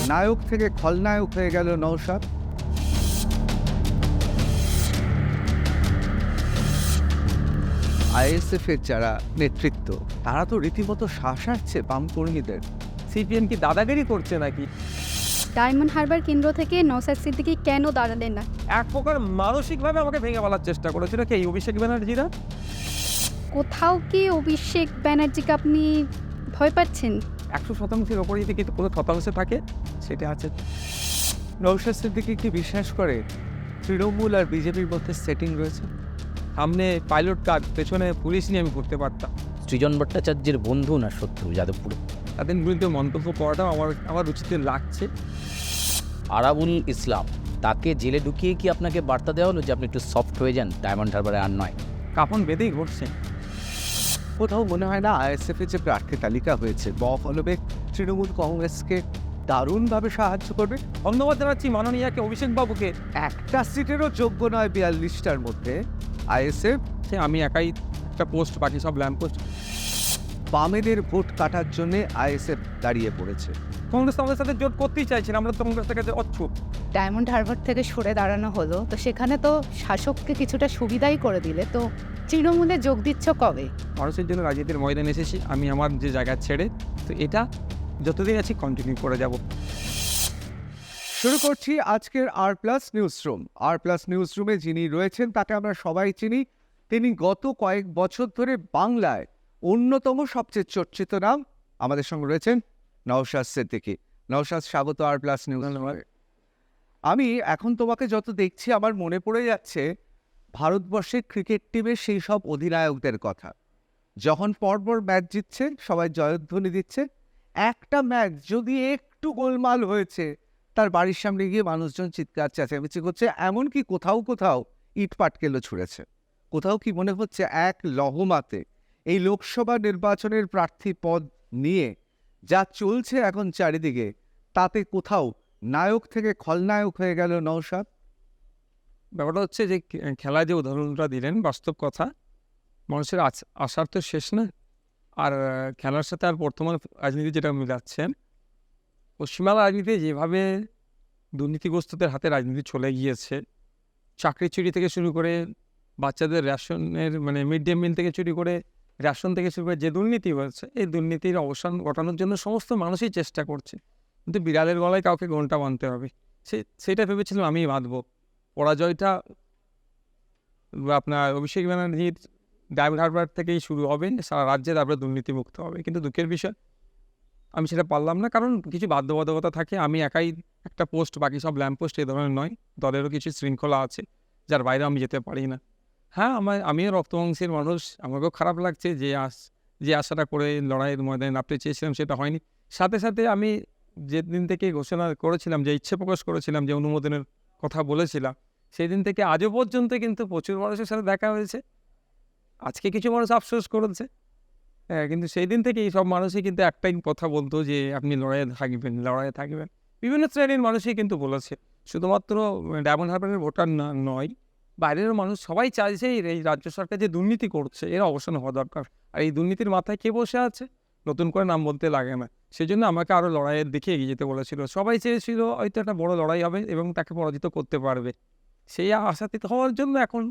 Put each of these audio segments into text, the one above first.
নায়ক থেকে খলনায়ক হয়ে গেল নওশাদ। আইএসএফ এর যারা নেতৃত্ব তারা তো রীতিমতো শাসাচ্ছে বাম কর্মীদের। সিপিএম কি দাদাগিরি করছে নাকি? ডায়মন্ড হারবার কেন্দ্র থেকে নওশাদ সিদ্দিকী কেন দাঁড়ালেন না? এক প্রকার মানসিকভাবে আমাকে ভেঙে ফেলার চেষ্টা করেছিল কি এই অভিষেক ব্যানার্জিরা। কোথাও কি অভিষেক ব্যানার্জিকে আপনি ভয় পাচ্ছেন? 100%-এর ওপরে যদি কিন্তু কোনো শতাংশে থাকে সেটা আছে। নওশাদ সিদ্দিকী কি বিশ্বাস করে তৃণমূল আর বিজেপির মধ্যে সেটিং রয়েছে? সামনে পাইলট কার, পেছনে পুলিশ নিয়ে আমি ঘুরতে পারতাম। সৃজন ভট্টাচার্যের বন্ধু না শত্রু যাদবপুরে? তাদের বিরুদ্ধে মন্তব্য করাটাও আমার রুচিতে লাগছে। আরাবুল ইসলাম তাকে জেলে ঢুকিয়ে কি আপনাকে বার্তা দেওয়া হলো যে আপনি একটু সফট হয়ে যান, ডায়মন্ড হারবারে আর নয়? কাফন বেঁধেই ঘটছে। কোথাও মনে হয় না আইএসএফ এর যে প্রার্থী তালিকা হয়েছে বফলবে তৃণমূল কংগ্রেসকে দারুণভাবে সাহায্য করবে। ধন্যবাদ জানাচ্ছি মাননীয়াকে, অভিষেক বাবুকে। একটা সিটেরও যোগ্য নয় 42টার মধ্যে আইএসএফ। সে আমি একাই একটা পোস্ট, বাকি সব ল্যাম্প পোস্ট। বামেদের ভোট কাটার জন্য আইএসএফ দাঁড়িয়ে পড়েছে। কংগ্রেস আমাদের সাথে জোট করতেই চাইছে না, আমরা তো কংগ্রেস থেকে অচ্ছুক। ডায়মন্ড হারবার থেকে সরে দাঁড়ানো হলো, তো সেখানে তো শাসককে কিছুটা সুবিধাই করে দিলে, তো তৃণমূলে যোগ দিচ্ছ কবে? মানুষের জন্য রাজনীতির ময়দানে এসেছি আমি আমার যে জায়গা ছেড়ে, তো এটা যতদিন আছি কন্টিনিউ করে যাব। শুরু করছি আজকের R+ নিউজরুম। R+ নিউজরুমে যিনি রয়েছেন তাকে আমরা সবাই চিনি। তিনি গত কয়েক বছর ধরে বাংলায় অন্যতম সবচেয়ে চর্চিত নাম। আমাদের সঙ্গে রয়েছেন নওশাদ সিদ্দিকী। নওশাদ, স্বাগত R+ নিউজ। আমি এখন তোমাকে যত দেখছি আমার মনে পড়ে যাচ্ছে ভারতবর্ষের ক্রিকেট টিমের সেই সব অধিনায়কদের কথা। যখন পরপর ম্যাচ জিতছে সবাই জয়ধ্বনি দিচ্ছে, একটা ম্যাচ যদি একটু গোলমাল হয়েছে তার বাড়ির সামনে গিয়ে মানুষজন চিৎকার চেঁচামেচি করছে, এমনকি কোথাও কোথাও ইট পাটকেলও ছুঁড়েছে। কোথাও কি মনে হচ্ছে এক লহমাতে এই লোকসভা নির্বাচনের প্রার্থী পদ নিয়ে যা চলছে এখন চারিদিকে, তাতে কোথাও নায়ক থেকে খলনায়ক হয়ে গেল নওশাদ? ব্যাপারটা হচ্ছে যে খেলায় যে উদাহরণটা দিলেন বাস্তব কথা, মানুষের আশার তো শেষ না। আর খেলার সাথে আর বর্তমান রাজনীতি যেটা মিলাচ্ছেন, পশ্চিমবাংলা রাজনীতি যেভাবে দুর্নীতিগ্রস্তদের হাতে রাজনীতি চলে গিয়েছে, চাকরি চুরি থেকে শুরু করে বাচ্চাদের রেশনের মিড ডে মিল থেকে চুরি করে রেশন থেকে শুরু করে যে দুর্নীতি হয়েছে, এই দুর্নীতির অবসান ঘটানোর জন্য সমস্ত মানুষই চেষ্টা করছে, কিন্তু বিড়ালের গলায় কাউকে ঘণ্টা বাঁধতে হবে। সেটা ভেবেছিলাম আমিই বাঁধবো। পরাজয়টা আপনার অভিষেক ব্যানার্জির ডায়মন্ড হারবার থেকেই শুরু হবে, সারা রাজ্যে তারপরে দুর্নীতিমুক্ত হবে। কিন্তু দুঃখের বিষয় আমি সেটা পারলাম না, কারণ কিছু বাধ্যবাধকতা থাকে। আমি একাই একটা পোস্ট, বাকি সব ল্যাম্প পোস্ট এই ধরনের নয়, দলেরও কিছু শৃঙ্খলা আছে যার বাইরে আমি যেতে পারি না। হ্যাঁ, আমিও রক্তমাংসের মানুষ, আমাকেও খারাপ লাগছে যে আশাটা করে লড়াইয়ের ময়দানে নামতে চেয়েছিলাম সেটা হয়নি। সাথে সাথে আমি যেদিন থেকে ঘোষণা করেছিলাম, যে ইচ্ছে প্রকাশ করেছিলাম, যে অনুমোদনের কথা বলেছিলাম, সেই দিন থেকে আজও পর্যন্ত কিন্তু প্রচুর মানুষের সাথে দেখা হয়েছে। আজকে কিছু মানুষ আফসোস করেছে, হ্যাঁ, কিন্তু সেই দিন থেকে এই সব মানুষই কিন্তু একটাই কথা বলতো যে আপনি লড়াইয়ে থাকবেন। বিভিন্ন শ্রেণীর মানুষই কিন্তু বলেছে, শুধুমাত্র ডায়মন্ড হারবারের ভোটার নয়, বাইরের মানুষ সবাই চাইছে এই রাজ্য সরকার যে দুর্নীতি করছে এর অবসান হওয়া দরকার। আর এই দুর্নীতির মাথায় কে বসে আছে, নতুন করে নাম বলতে লাগে না। সেই জন্য আমাকে আরও লড়াইয়ের দিকে এগিয়ে যেতে বলেছিল। সবাই চেয়েছিল হয়তো একটা বড় লড়াই হবে এবং তাকে পরাজিত করতে পারবে। সেই আশাতীত হওয়ার জন্য এখন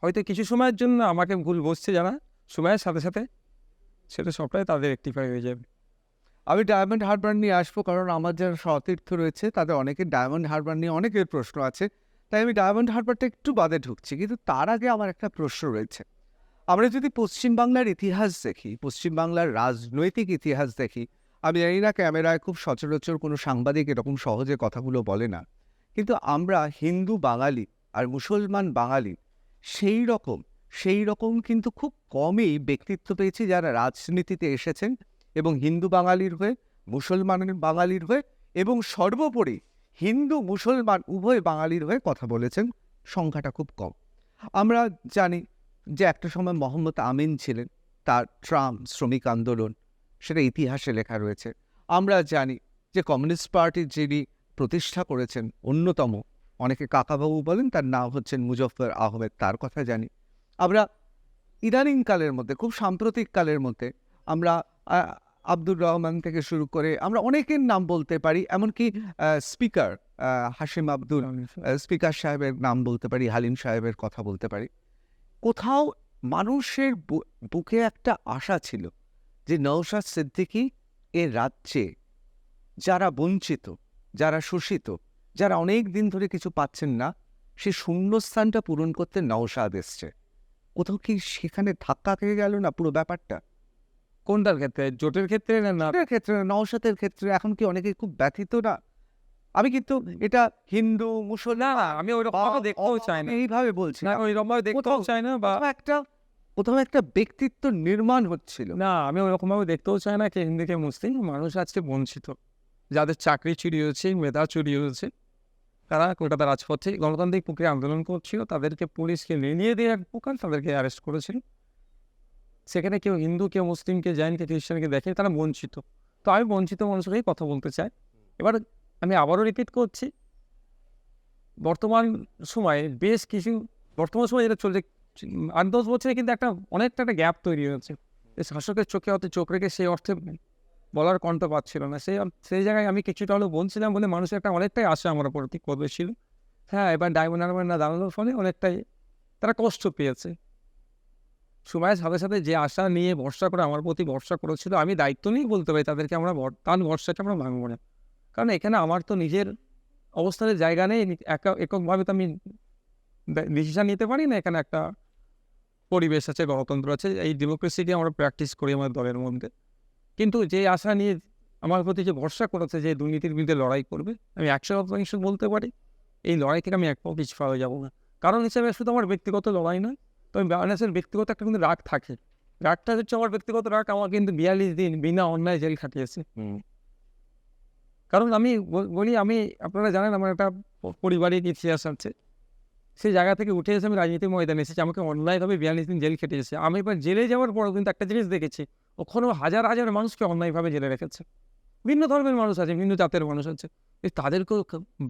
হয়তো কিছু সময়ের জন্য আমাকে ভুল বসছে যারা, সময়ের সাথে সাথে সেটা সবটাই তাদের রেকটিফাই হয়ে যাবে। আমি ডায়মন্ড হারবার নিয়ে আসবো, কারণ আমার যারা সতীর্থ রয়েছে তাদের অনেকের ডায়মন্ড হারবার নিয়ে অনেকের প্রশ্ন আছে, তাই আমি ডায়মন্ড হারবারটা একটু বাদে ঢুকছি। কিন্তু তার আগে আমার একটা প্রশ্ন রয়েছে। আমরা যদি পশ্চিমবাংলার ইতিহাস দেখি, পশ্চিমবাংলার রাজনৈতিক ইতিহাস দেখি, আমি জানি না ক্যামেরায় খুব সচরাচর কোনো সাংবাদিক এরকম সহজে কথাগুলো বলে না, কিন্তু আমরা হিন্দু বাঙালি আর মুসলমান বাঙালি সেই রকম কিন্তু খুব কমই ব্যক্তিত্ব পেয়েছি যারা রাজনীতিতে এসেছেন এবং হিন্দু বাঙালির হয়ে, মুসলমানের বাঙালির হয়ে এবং সর্বোপরি হিন্দু মুসলমান উভয় বাঙালির হয়ে কথা বলেছেন। সংখ্যাটা খুব কম। আমরা জানি যে একটা সময় মোহাম্মদ আমিন ছিলেন, তার ট্রাম শ্রমিক আন্দোলন, সেটা ইতিহাসে লেখা রয়েছে। আমরা জানি যে কমিউনিস্ট পার্টির যিনি প্রতিষ্ঠা করেছেন অন্যতম, অনেকে কাকাবাবু বলেন, তার নাম হচ্ছেন মুজফফর আহমেদ, তার কথা জানি। আমরা ইদানিং কালের মধ্যে, খুব সাম্প্রতিক কালের মধ্যে আমরা আব্দুর রহমান থেকে শুরু করে আমরা অনেকের নাম বলতে পারি, এমনকি স্পিকার হাশিম আব্দুল স্পিকার সাহেবের নাম বলতে পারি, হালিম সাহেবের কথা বলতে পারি। কোথাও মানুষের বুকে একটা আশা ছিল যে নওশাদ সিদ্দিকী এ রাজ্যে যারা বঞ্চিত, যারা শোষিত, যারা অনেক দিন ধরে কিছু পাচ্ছেন না, সে শূন্যস্থানটা পূরণ করতে নওশাদ এসছে। কোথাও কি সেখানে ধাক্কা খেয়ে গেল না পুরো ব্যাপারটা? কোনটার ক্ষেত্রে, জোটের ক্ষেত্রে না না এটার ক্ষেত্রে নওশাদের ক্ষেত্রে এখন কি অনেকে খুব ব্যথিত না? আমি কিন্তু এটা হিন্দু মুসলমান না, আমি ওইরকম দেখতেও চাই না, এইভাবে বলছি না ওইরকম ভাবে দেখতেও চাই না, বা কোথাও একটা ব্যক্তিত্ব নির্মাণ হচ্ছিল। না আমি ওইরকম ভাবে দেখতেও চাই না কে হিন্দু কে মুসলিম। মানুষ আজকে বঞ্চিত, যাদের চাকরি চুরি হয়েছে, মেধা চুরি হয়েছে, তারা কলকাতা রাজপথে গণতান্ত্রিক প্রক্রিয়া আন্দোলন করছিল, তাদেরকে পুলিশকে নিয়ে দিয়ে এক প্রকার তাদেরকে অ্যারেস্ট করেছিল। সেখানে কেউ হিন্দু, কেউ মুসলিম, কে জৈন, কে খ্রিস্টানকে দেখে, তারা বঞ্চিত। তো আমি বঞ্চিত মানুষকেই কথা বলতে চাই। এবার আমি আবারও রিপিট করছি, বর্তমান সময়ে বেশ কিছু, বর্তমান সময়ে যেটা চলছে 8-10 বছরে কিন্তু অনেকটা একটা গ্যাপ তৈরি হয়েছে। শাসকের চোখে হয়তো চোখ রেখে সেই অর্থে বলার কণ্ঠ পাচ্ছিল না, সেই জায়গায় আমি কিছুটা হলেও বলছিলাম বলে মানুষের অনেকটাই আশা আমার উপর করবে ছিল। হ্যাঁ, এবার ডায়মন্ড হারবার না দাঁড়ানোর ফলে অনেকটাই তারা কষ্ট পেয়েছে। সময়ের সাথে সাথে যে আশা নিয়ে ভরসা করে আমার প্রতি ভরসা করেছিল, আমি দায়িত্ব নিয়েই বলতে পারি তাদেরকে আমরা তার ভরসাটা আমরা ভাঙবো না। কারণ এখানে আমার তো নিজের অবস্থানের জায়গা নেই, এককভাবে তো আমি ডিসিশন নিতে পারি না। এখানে একটা পরিবেশ আছে, গণতন্ত্র আছে, এই ডেমোক্রেসিকে আমরা প্র্যাকটিস করি আমার দলের মধ্যে। কিন্তু যে আশা নিয়ে আমার প্রতি যে ভরসা করেছে যে দুর্নীতির বিরুদ্ধে লড়াই করবে, আমি 100% বলতে পারি এই লড়াই থেকে আমি এক পাও পিছু হয়ে যাবো না। কারণ হিসেবে শুধু আমার ব্যক্তিগত লড়াই নয়, তবে বাংলাদেশের ব্যক্তিগত একটা কিন্তু রাগ থাকে। রাগটা হচ্ছে আমার ব্যক্তিগত রাগ, আমার কিন্তু 42 দিন বিনা অন্যায় জেল খাটিয়েছে। কারণ আমি বলি, আমি আপনারা জানেন আমার একটা পারিবারিক ইতিহাস আছে, সেই জায়গা থেকে উঠে এসে আমি রাজনীতির ময়দানে এসেছি। আমাকে অন্যায়ভাবে 42 দিন জেল খেটেছে। আমি এবার জেলে যাওয়ার পর কিন্তু একটা জিনিস দেখেছি, ওখানেও হাজার হাজার মানুষকে অন্যায়ভাবে জেলে রেখেছে। ভিন্ন ধর্মের মানুষ আছে, ভিন্ন জাতের মানুষ আছে, তাদেরকেও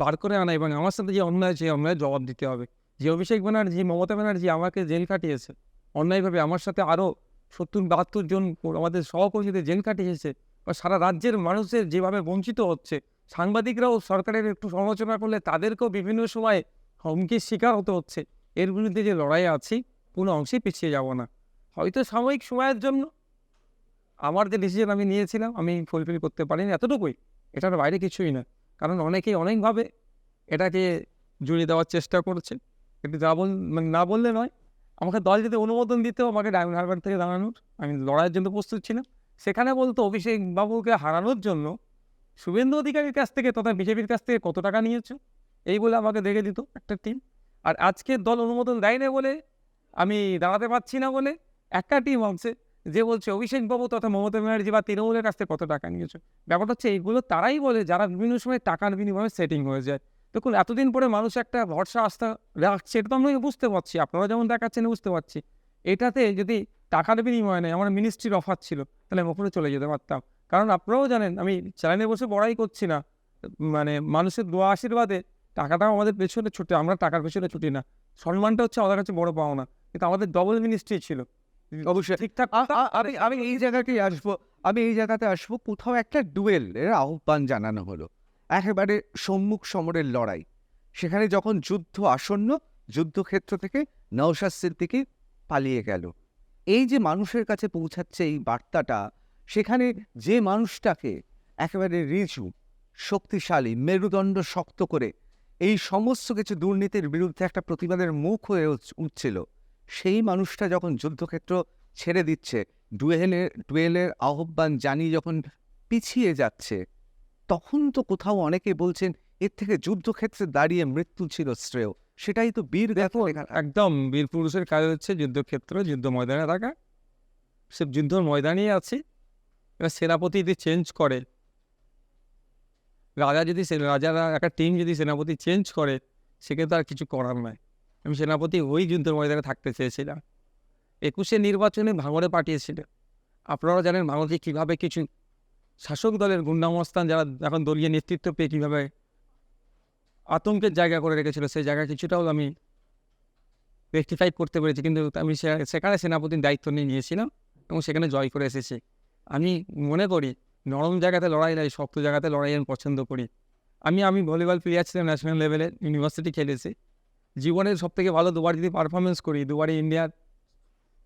বার করে আনা এবং আমার সাথে যে অন্যায়, সেই অন্যায়ের জবাব দিতে হবে। যে অভিষেক ব্যানার্জি, মমতা ব্যানার্জি আমাকে জেল কাটিয়েছে অন্যায়ভাবে, আমার সাথে আরও 70-72 জন আমাদের সহকর্মীদের জেল কাটিয়েছে, বা সারা রাজ্যের মানুষের যেভাবে বঞ্চিত হচ্ছে, সাংবাদিকরাও সরকারের একটু সমালোচনা করলে তাদেরকেও বিভিন্ন সময় হুমকির শিকার হতে হচ্ছে। এর বিরুদ্ধে যে লড়াই আছি, কোনো অংশেই পিছিয়ে যাব না। হয়তো সাময়িক সময়ের জন্য আমার যে ডিসিশন আমি নিয়েছিলাম আমি ফুলফিল করতে পারিনি, এতটুকুই, এটার বাইরে কিছুই না। কারণ অনেকেই অনেকভাবে এটাকে জুড়িয়ে দেওয়ার চেষ্টা করছে। কিন্তু না বললে নয়, আমাকে দল যদি অনুমোদন দিত আমাকে ডায়মন্ড হারবার থেকে দাঁড়ানোর, আমি লড়াইয়ের জন্য প্রস্তুত ছিলাম। সেখানে বলতো অভিষেক বাবুকে হারানোর জন্য শুভেন্দু অধিকারীর কাছ থেকে তথা বিজেপির কাছ থেকে কত টাকা নিয়েছো, এই বলে আমাকে দেখে দিত একটা টিম। আর আজকে দল অনুমোদন দেয় না বলে, আমি দাঁড়াতে পারছি না বলে একটা টিম আছে যে বলছে অভিষেক বাবু তথা মমতা ব্যানার্জি বা তৃণমূলের কাছ থেকে কত টাকা নিয়েছো। ব্যাপারটা হচ্ছে এইগুলো তারাই বলে যারা বিভিন্ন সময় টাকার বিনিময়ে সেটিং হয়ে যায়। দেখুন, এতদিন পরে মানুষ একটা ভরসা আস্থা রাখছে, এটা তো আমরা বুঝতে পারছি, আপনারা যেমন দেখাচ্ছেন বুঝতে পারছি। এটাতে যদি টাকার বিনিময় নেই, আমার মিনিস্ট্রির অফার ছিল, তাহলে আমি ওপরে চলে যেতে পারতাম। কারণ আপনারাও জানেন আমি চ্যানেলে বসে বড়াই করছি না, মানে মানুষের দোয়া আশীর্বাদে টাকাটাও আমাদের পেছনে ছুটে, আমরা টাকার পেছনে ছুটি না। সম্মানটা হচ্ছে আমাদের কাছে বড় পাওনা, কিন্তু আমাদের ডবল মিনিস্ট্রি ছিল। অবশ্যই ঠিকঠাক। আমি এই জায়গাতেই আসবো, জায়গাতে আসবো, কোথাও একটা ডুয়েলের আহ্বান জানানো হলো, একেবারে সম্মুখ সমরের লড়াই। সেখানে যখন যুদ্ধ আসন্ন, যুদ্ধক্ষেত্র থেকে নওশাদ সিদ্দিকী পালিয়ে গেল। এই যে মানুষের কাছে পৌঁছাচ্ছে এই বার্তাটা, সেখানে যে মানুষটাকে একেবারে রিজু, শক্তিশালী, মেরুদণ্ড শক্ত করে এই সমস্ত কিছু দুর্নীতির বিরুদ্ধে একটা প্রতিবাদের মুখ হয়ে উঠছিল, সেই মানুষটা যখন যুদ্ধক্ষেত্র ছেড়ে দিচ্ছে, ডুয়েলের আহ্বান জানিয়ে যখন পিছিয়ে যাচ্ছে, তখন তো কোথাও অনেকে বলছেন এর থেকে যুদ্ধক্ষেত্রে দাঁড়িয়ে মৃত্যু ছিল শ্রেয়। সেটাই তো বীর গাথা লেখা। একদম বীর পুরুষের কাজ হচ্ছে যুদ্ধক্ষেত্র, যুদ্ধ ময়দানে থাকা। সে যুদ্ধ ময়দানেই আছে। এবার সেনাপতি যদি চেঞ্জ করে, রাজারা একটা টিম যদি সেনাপতি চেঞ্জ করে, সেক্ষেত্রে আর কিছু করার নয়। আমি সেনাপতি ওই যুদ্ধের ময়দানে থাকতে চেয়েছিলাম। 21-এ নির্বাচনে ভাঙড়ে পাঠিয়েছিল। আপনারা জানেন ভাঙড়ে কীভাবে কিছু শাসক দলের গুন্ডামস্তান, যারা এখন দলীয় নেতৃত্ব পেয়ে কীভাবে আতঙ্কের জায়গা করে রেখেছিল, সেই জায়গা কিছুটাও আমি রেকটিফাই করতে পেরেছি। কিন্তু আমি সেখানে সেনাপতির দায়িত্ব নিয়ে নিয়েছিলাম এবং সেখানে জয় করে এসেছি। আমি মনে করি নরম জায়গাতে লড়াই নাই, শক্ত জায়গাতে লড়াই আমি পছন্দ করি। আমি ভলিবল প্লেয়ার ছিলাম, ন্যাশনাল লেভেলে ইউনিভার্সিটি খেলেছি। জীবনের সবথেকে ভালো দুবার যদি পারফরমেন্স করি, দুবারই ইন্ডিয়ার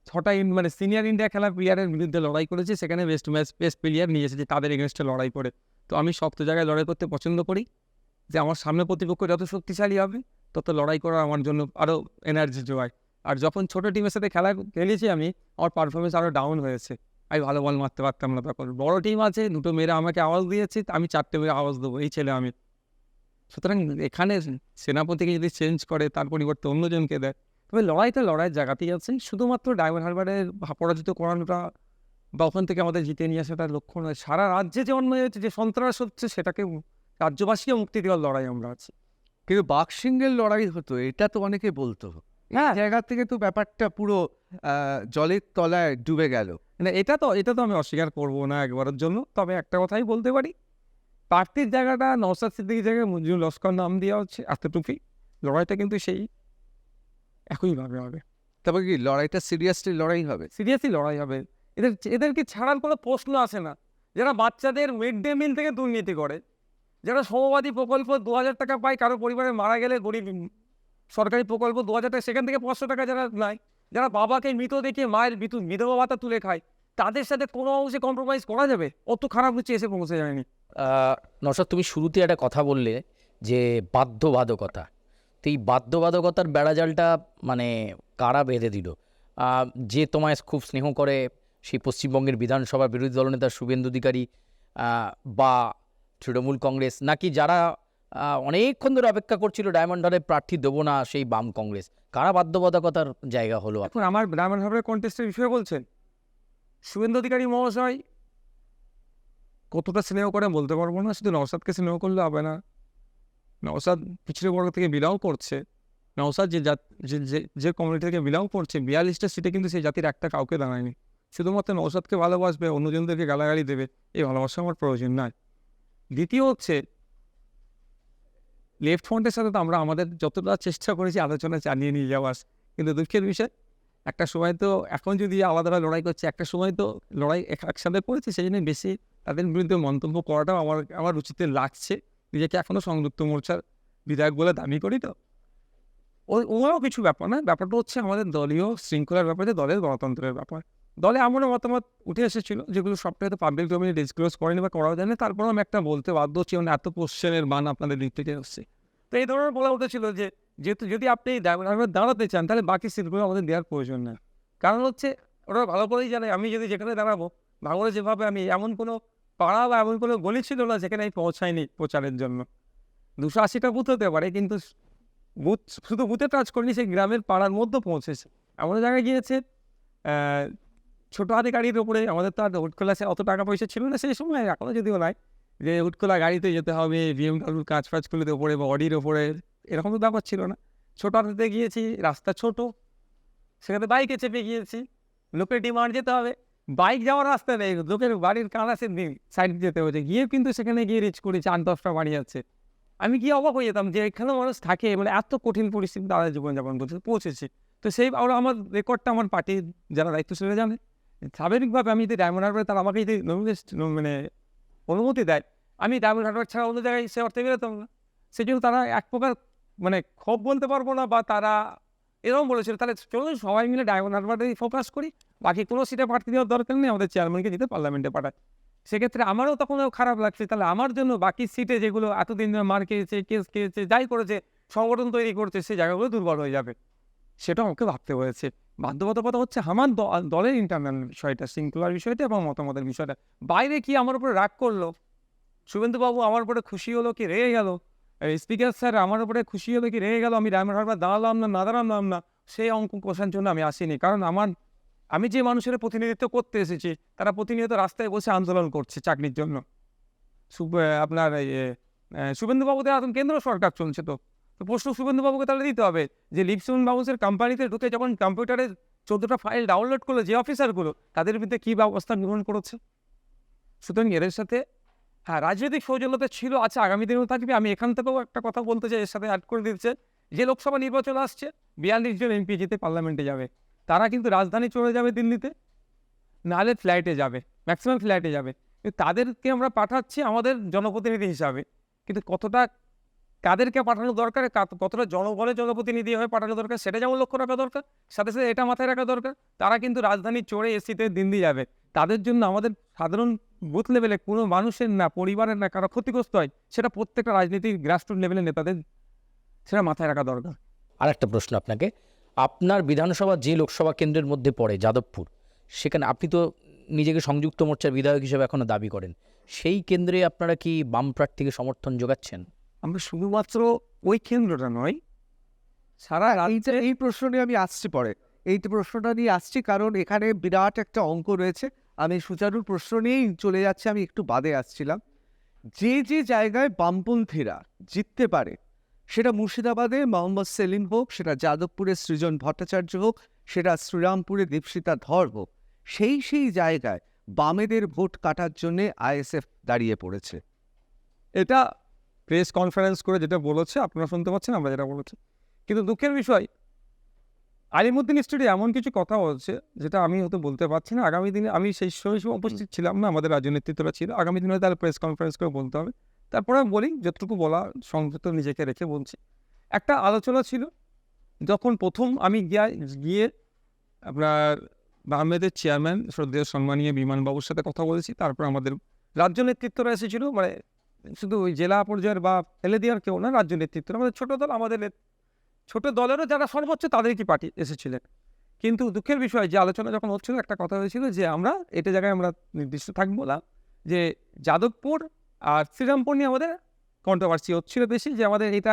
6টা মানে সিনিয়র ইন্ডিয়া খেলা প্লেয়ারের বিরুদ্ধে লড়াই করেছি, সেখানে বেস্ট প্লেয়ার নিয়ে এসেছি তাদের এগেনস্টে লড়াই করে। তো আমি শক্ত জায়গায় লড়াই করতে পছন্দ করি, যে আমার সামনে প্রতিপক্ষ যত শক্তিশালী হবে তত লড়াই করা আমার জন্য আরও এনার্জি যোগায়। আর যখন ছোটো টিমের সাথে খেলেছি আমি, আমার পারফরমেন্স আরও ডাউন হয়েছে, আমি ভালো বল মারতে পারতাম না। তখন বড় টিম আছে, 2টো মেয়েরা আমাকে আওয়াজ দিয়েছে, আমি 4টে মেয়েরা আওয়াজ দেবো, এই ছেলে আমি। সুতরাং এখানে সেনাপতিকে যদি চেঞ্জ করে তার পরিবর্তে অন্যজনকে দেয়, তবে লড়াইটা লড়াইয়ের জায়গাতেই আছে। শুধুমাত্র ডায়মন্ড হারবারের পরাজিত করানোটা বা ওখান থেকে আমাদের জিতে নিয়ে আসাটার লক্ষ্য নয়। সারা রাজ্যে যে অন্যায় হচ্ছে, যে সন্ত্রাস হচ্ছে, সেটাকে রাজ্যবাসীকে মুক্তি দেওয়ার লড়াই আমরা আছি। কিন্তু বাক্সিংয়ের লড়াই হতো, এটা তো অনেকে বলতো। হ্যাঁ। এই জায়গা থেকে তো ব্যাপারটা পুরো জলের তলায় ডুবে গেল। মানে এটা তো আমি অস্বীকার করবো না একবারের জন্য। তবে একটা কথাই বলতে পারি, প্রার্থীর জায়গাটা নওশাদ সিদ্দিকীর জায়গায় মঞ্জুরুল লস্কর নাম দেওয়া হচ্ছে, এতটুকুই। লড়াইটা কিন্তু সেই একইভাবে হবে, তারপর কি লড়াইটা সিরিয়াসলি লড়াই হবে? সিরিয়াসলি লড়াই হবে। এদেরকে ছাড়ার কোনো প্রশ্ন আসে না। যারা বাচ্চাদের মিড ডে মিল থেকে দুর্নীতি করে, যারা সমবাদী প্রকল্প 2000 টাকা পায়, কারো পরিবারে মারা গেলে গরিব সরকারি প্রকল্প 2000 টাকা, সেখান থেকে 500 টাকা যারা নেয়, যারা বাবাকে মৃত দেখে মায়ের বিধবা ভাতা তুলে খায়, তাদের সাথে কোনো অংশে কম্প্রোমাইজ করা যাবে? অত খারাপ হচ্ছে এসে পৌঁছে যায়নি। নওশাদ, তুমি শুরুতে একটা কথা বললে যে বাধ্যবাধকতা, তো এই বাধ্যবাধকতার বেড়াজালটা মানে কারা বেঁধে দিল? যে তোমায় খুব স্নেহ করে, সেই পশ্চিমবঙ্গের বিধানসভার বিরোধী দলনেতা শুভেন্দু অধিকারী, বা তৃণমূল কংগ্রেস, নাকি যারা অনেকক্ষণ ধরে অপেক্ষা করছিল ডায়মন্ড হারবারে প্রার্থী দেবো না, সেই বাম কংগ্রেস? কারা বাধ্যবাধকতার জায়গা হলো? এখন আমার ডায়মন্ড হারবারের কন্টেস্টের বিষয়ে বলছেন, শুভেন্দু অধিকারী মহাশয় কতটা স্নেহ করে বলতে পারবো না, শুধু নওশাদকে স্নেহ করলে হবে না। নওশাদ পিছড়ে বর্গ থেকে বিলং করছে, নওশাদ যে কমিউনিটি থেকে বিলং করছে, 42টা সিটে কিন্তু সেই জাতির একটা কাউকে দাঁড়ায়নি। শুধুমাত্র নওশাদকে ভালোবাসবে, অন্যজনদেরকে গালাগালি দেবে, এই ভালোবাসা আমার প্রয়োজন নয়। দ্বিতীয় হচ্ছে, লেফট ফ্রন্টের সাথে তো আমরা আমাদের যতটা চেষ্টা করেছি আলোচনা চালিয়ে নিয়ে যাওয়ার, কিন্তু দুঃখের বিষয়, একটা সময় তো এখন যদি আলাদাভাবে লড়াই করছে, একটা সময় তো লড়াই একসাথে করেছে, সেই জন্য বেশি তাদের বিরুদ্ধে মন্তব্য করাটাও আমার রুচিতে লাগছে। নিজেকে এখনও সংযুক্ত মোর্চার বিধায়ক বলে দাবি করি, তো ওরাও কিছু ব্যাপার না। ব্যাপারটা হচ্ছে আমাদের দলীয় শৃঙ্খলার ব্যাপারে, দলের গণতন্ত্রের ব্যাপার। দলে এমনও মতামত উঠে এসেছিল যেগুলো সবটাই তো পাবলিক ডোমেইনে ডিসক্লোজ করেনি বা করাও যায় না, তারপরেও আমি একটা বলতে বাধ্য হচ্ছি, মানে এত কোশ্চেনের মান আপনাদের দিক থেকে হচ্ছে। তো এই ধরনের বলা উঠেছিল যে যেহেতু যদি আপনি ডায়মন্ড হারবার দাঁড়াতে চান, তাহলে বাকি সিটগুলো আমাদের দেওয়ার প্রয়োজন নেই। কারণ হচ্ছে ওরা ভালো করেই জানে, আমি যদি যেখানে দাঁড়াবো, ভাঙড়ে যেভাবে আমি, এমন কোনো পাড়া বা এমন কোনো গলি ছিল না যেখানে আমি পৌঁছাইনি প্রচারের জন্য। 280টা বুথ হতে পারে, কিন্তু বুথ শুধু বুথে টাচ করিনি, সেই গ্রামের পাড়ার মধ্যে পৌঁছেছে। এমন জায়গায় গিয়েছে, ছোটো হাতে গাড়ির ওপরে, আমাদের তো আর হুটখোলাসে অত টাকা পয়সা ছিল না সেই সময়, এখনও যদিও নাই, যে হুটখোলা গাড়িতে যেতে হবে, বিএমডাব্লিউর কাজ ফাজগুলোতে ওপরে বা অডির ওপরে, এরকম তো ব্যাপার ছিল না। ছোটো হাতে গিয়েছি, রাস্তা ছোট, সেখানে বাইকে চেপে গিয়েছি, লোকের ডিমান্ড যেতে হবে, বাইক যাওয়ার রাস্তা নেই, লোকের বাড়ির কানাসে সাইড যেতে হয়েছে, গিয়ে কিন্তু সেখানে গিয়ে রিচ করেছি 8-10টা বাড়ি আছে। আমি কি অবাক হয়ে যেতাম যে এখানে মানুষ থাকে, মানে এত কঠিন পরিস্থিতি তাদের জীবনযাপন করতে পৌঁছেছে। তো সেই আমার রেকর্ডটা আমার পার্টির যারা দায়িত্বশীলে জানে, স্বাভাবিকভাবে আমি যদি ডায়মন্ড হারবার, তারা আমাকে যদি মানে অনুমতি দেয়, আমি ডায়মন্ড হারবার ছাড়া অন্য জায়গায় সে অর্থে বেরোতাম না। সেই জন্য তারা এক প্রকার মানে ক্ষোভ বলতে পারবো না, বা তারা এরকম বলেছিল, তাহলে চলুন সবাই মিলে ডায়মন্ড হারবারেই ফোকাস করি, বাকি কোনো সিটে প্রার্থী দেওয়ার দরকার নেই, আমাদের চেয়ারম্যানকে দিতে পার্লামেন্টে পাঠায়। সেক্ষেত্রে আমারও তখন খারাপ লাগছে, তাহলে আমার জন্য বাকি সিটে যেগুলো এতদিন ধরে মার খেয়েছে, কেস খেয়েছে, যাই করেছে, সংগঠন তৈরি করছে, সেই জায়গাগুলো দুর্বল হয়ে যাবে, সেটা আমাকে ভাবতে হয়েছে। বাধ্যবাধকতা হচ্ছে আমার দলের ইন্টারনাল বিষয়টা, শৃঙ্খলার বিষয়টা এবং মতামতের বিষয়টা। বাইরে কি আমার উপরে রাগ করলো, শুভেন্দুবাবু আমার উপরে খুশি হলো কি রেগে গেল, স্পিকার স্যার আমার উপরে খুশি হলো কি রেগে গেল, আমি ডায়মন্ড হারবার দাঁড়ালাম না দাঁড়ালাম না, সেই অঙ্ক কষার জন্য আমি আসিনি। কারণ আমি যে মানুষের প্রতিনিধিত্ব করতে এসেছি, তারা প্রতিনিয়ত রাস্তায় বসে আন্দোলন করছে চাকরির জন্য। আপনার শুভেন্দুবাবুদের এখন কেন্দ্র সরকার চলছে, তো প্রশ্ন শুভেন্দুবাবুকে তাহলে দিতে হবে যে লিপসন বাবুসের কোম্পানিতে ঢুকে যখন কম্পিউটারে 14টা ফাইল ডাউনলোড করলো যে অফিসারগুলো, তাদের বিরুদ্ধে কী ব্যবস্থা গ্রহণ করেছে। সুতরাং এদের সাথে রাজনৈতিক সৌজন্যতা ছিল, আচ্ছা আগামী দিনেও থাকবে। আমি এখান থেকেও একটা কথা বলতে চাই, এর সাথে অ্যাড করে দিচ্ছে, যে লোকসভা নির্বাচন আসছে, 42 জন এমপি জিতে পার্লামেন্টে যাবে, তারা কিন্তু রাজধানী চলে যাবে দিল্লিতে, নাহলে ফ্লাইটে যাবে। ম্যাক্সিমাম ফ্ল্যাটে যাবে, কিন্তু তাদেরকে আমরা পাঠাচ্ছি আমাদের জনপ্রতিনিধি হিসাবে, কিন্তু কতটা কাদেরকে পাঠানো দরকার, কতটা জনগণের জনপ্রতিনিধি হয়ে পাঠানো দরকার সেটা যেমন লক্ষ্য রাখা দরকার, সাথে সাথে এটা মাথায় রাখা দরকার তারা কিন্তু রাজধানী চড়ে এসিতে দিন দিয়ে যাবে, তাদের জন্য আমাদের সাধারণ বুথ লেভেলে কোনো মানুষের না, পরিবারের না, কারো ক্ষতিগ্রস্ত হয় সেটা প্রত্যেকটা রাজনীতির গ্রাসরুট লেভেলের নেতাদের সেটা মাথায় রাখা দরকার। আর একটা প্রশ্ন আপনাকে, আপনার বিধানসভা যে লোকসভা কেন্দ্রের মধ্যে পড়ে যাদবপুর, সেখানে আপনি তো নিজেকে সংযুক্ত মোর্চার বিধায়ক হিসেবে এখনো দাবি করেন, সেই কেন্দ্রে আপনারা কি বাম প্রার্থীকে সমর্থন যোগাচ্ছেন? আমরা শুধুমাত্র ওই কেন্দ্রটা নয়, সারা রাজ্যে এই প্রশ্ন নিয়ে আমি আসছি পরে, এই প্রশ্নটা নিয়ে আসছি কারণ এখানে বিরাট একটা অঙ্ক রয়েছে। আমি সুচারুর প্রশ্ন নিয়েই চলে যাচ্ছি, আমি একটু বাদে আসছিলাম। যে যে জায়গায় বামপন্থীরা জিততে পারে, সেটা মুর্শিদাবাদে মোহাম্মদ সেলিম হোক, সেটা যাদবপুরে সৃজন ভট্টাচার্য হোক, সেটা শ্রীরামপুরে দীপশিতা ধর হোক, সেই জায়গায় বামেদের ভোট কাটার জন্যে আইএসএফ দাঁড়িয়ে পড়েছে। এটা প্রেস কনফারেন্স করে যেটা বলেছে আপনারা শুনতে পাচ্ছেন, আমরা যেটা বলেছি। কিন্তু দুঃখের বিষয়, আলিমুদ্দিন স্টুডিও এমন কিছু কথা বলছে যেটা আমি হয়তো বলতে পারছি না। আগামী দিনে আমি সেই সময় উপস্থিত ছিলাম না, আমাদের রাজ্য নেতৃত্বরা ছিল, আগামী দিনে তার প্রেস কনফারেন্স করে বলতে হবে। তারপরে আমি বলি যতটুকু বলা সংযত নিজেকে রেখে বলছি। একটা আলোচনা ছিল যখন প্রথম আমি গিয়ে আপনার বামেদের চেয়ারম্যান শ্রদ্ধেয় সম্মানীয় বিমানবাবুর সাথে কথা বলেছি, তারপর আমাদের রাজ্য নেতৃত্বরা এসেছিল, মানে শুধু ওই জেলা পর্যায়ের বা ফেলে দেওয়ার কেউ না, রাজ্য নেতৃত্বরা, আমাদের ছোটো দল, আমাদের ছোটো দলেরও যারা সর্বোচ্চ তাদেরকে পার্টি এসেছিলেন। কিন্তু দুঃখের বিষয় যে আলোচনা যখন হচ্ছিল একটা কথা হয়েছিল যে আমরা এটা জায়গায় আমরা নির্দিষ্ট থাকবো না, যে যাদবপুর আর শ্রীরামপুর নিয়ে আমাদের কন্ট্রোভার্সি হচ্ছিল বেশি, যে আমাদের এটা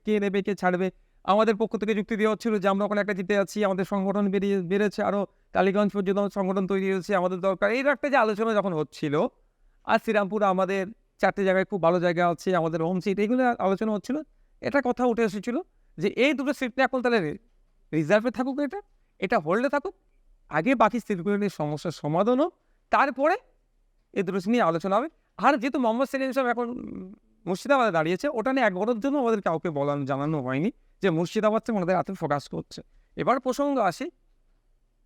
কে নেবে কে ছাড়বে। আমাদের পক্ষ থেকে যুক্তি দেওয়া হচ্ছিল যে আমরা ওখানে একটা জিতে যাচ্ছি, আমাদের সংগঠন বেড়েছে, আরও টালিগঞ্জ পর্যন্ত সংগঠন তৈরি হয়েছে, আমাদের দরকার, এই একটা যে আলোচনা যখন হচ্ছিল, আর শ্রীরামপুর আমাদের 4টে জায়গায় খুব ভালো জায়গা আছে, আমাদের হোম সিট, এইগুলো আলোচনা হচ্ছিল। এটা কথা উঠে এসেছিল যে এই দুটো সিট নিয়ে এখন তাহলে রিজার্ভে থাকুক, এটা হোল্ডে থাকুক, আগে বাকি সিটগুলো নিয়ে সমস্যার সমাধান হোক, তারপরে এই দুটো নিয়ে আলোচনা হবে। আর যেহেতু মোহাম্মদ সেলিম সাহেব এখন মুর্শিদাবাদে দাঁড়িয়েছে, ওটা নিয়ে এক ঘরের জন্য আমাদের কাউকে জানানো হয়নি যে মুর্শিদাবাদ থেকে ওনাদের হাতে ফোকাস করছে। এবার প্রসঙ্গ আসি,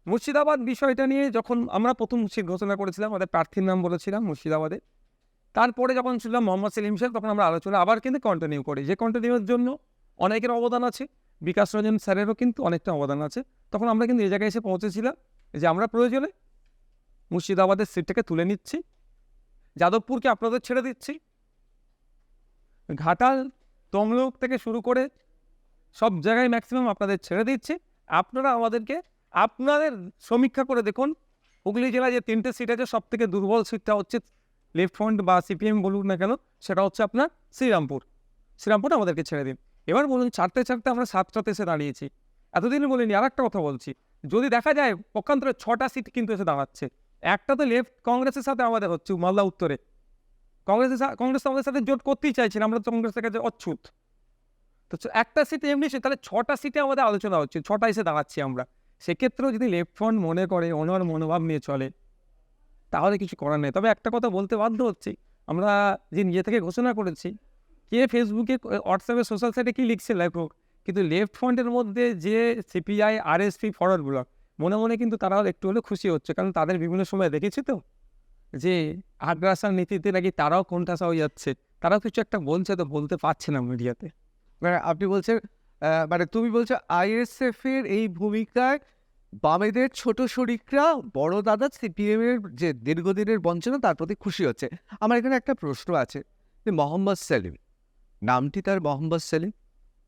মুর্শিদাবাদ বিষয়টা নিয়ে যখন আমরা প্রথম সিট ঘোষণা করেছিলাম, আমাদের প্রার্থীর নাম বলেছিলাম মুর্শিদাবাদে, তারপরে যখন ছিলাম মোহাম্মদ সেলিম সাহেব, তখন আমরা আলোচনা আবার কিন্তু কন্টিনিউ করি, যে কন্টিনিউর জন্য অনেকের অবদান আছে, বিকাশ রঞ্জন স্যারেরও কিন্তু অনেকটা অবদান আছে। তখন আমরা কিন্তু এই জায়গায় এসে পৌঁছেছিলাম যে আমরা প্রয়োজনে মুর্শিদাবাদের সিটটাকে তুলে নিচ্ছি, যাদবপুরকে আপনাদের ছেড়ে দিচ্ছি, ঘাটাল তমলুক থেকে শুরু করে সব জায়গায় ম্যাক্সিমাম আপনাদের ছেড়ে দিচ্ছি। আপনারা আমাদেরকে আপনাদের সমীক্ষা করে দেখুন, হুগলি জেলায় যে 3টে সিট আছে, সব থেকে দুর্বল সিটটা হচ্ছে লেফট ফ্রন্ট বা সিপিএম বলুন না কেন, সেটা হচ্ছে আপনার শ্রীরামপুর আমাদেরকে ছেড়ে দিন। এবার বলুন 4টে আমরা 7টাতে এসে দাঁড়িয়েছি, এতদিন বলিনি। আর একটা কথা বলছি, যদি দেখা যায় পক্ষান্তরে 6টা সিট কিন্তু এসে দাঁড়াচ্ছে, একটা তো লেফট কংগ্রেসের সাথে আমাদের হচ্ছে মালদা উত্তরে, কংগ্রেস আমাদের সাথে জোট করতেই চাইছিল, আমরা তো কংগ্রেসের কাছে অচ্ছুত। তো একটা সিটে এমনি তাহলে 6টা সিটে আমাদের আলোচনা হচ্ছে, 6টা এসে দাঁড়াচ্ছি আমরা। সেক্ষেত্রেও যদি লেফট ফ্রন্ট মনে করে ওনার মনোভাব নিয়ে চলে, তাহলে কিছু করার নেই। তবে একটা কথা বলতে বাধ্য হচ্ছি, আমরা যে নিজে থেকে ঘোষণা করেছি, কে ফেসবুকে হোয়াটসঅ্যাপে সোশ্যাল সাইটে কী লিখছে লেখক, কিন্তু লেফট ফ্রন্টের মধ্যে যে সিপিআই আরএসপি ফরওয়ার্ড ব্লক, মনে মনে কিন্তু তারাও একটু হলে খুশি হচ্ছে, কারণ তাদের বিভিন্ন সময় দেখেছি তো যে আগ্রাসন নীতিতে নাকি তারাও কোণঠাসা হয়ে যাচ্ছে, তারাও কিছু একটা বলছে, তো বলতে পারছে না মিডিয়াতে। মানে আপনি বলছেন, মানে তুমি বলছো আইএসএফ এর এই ভূমিকায় বামেদের ছোট শরিকরা বড় দাদা সিপিএম এর যে দীর্ঘদিনের বঞ্চনা তার প্রতি খুশি হচ্ছে। আমার এখানে একটা প্রশ্ন আছে যে মোহাম্মদ সেলিম, নামটি তার মোহাম্মদ সেলিম,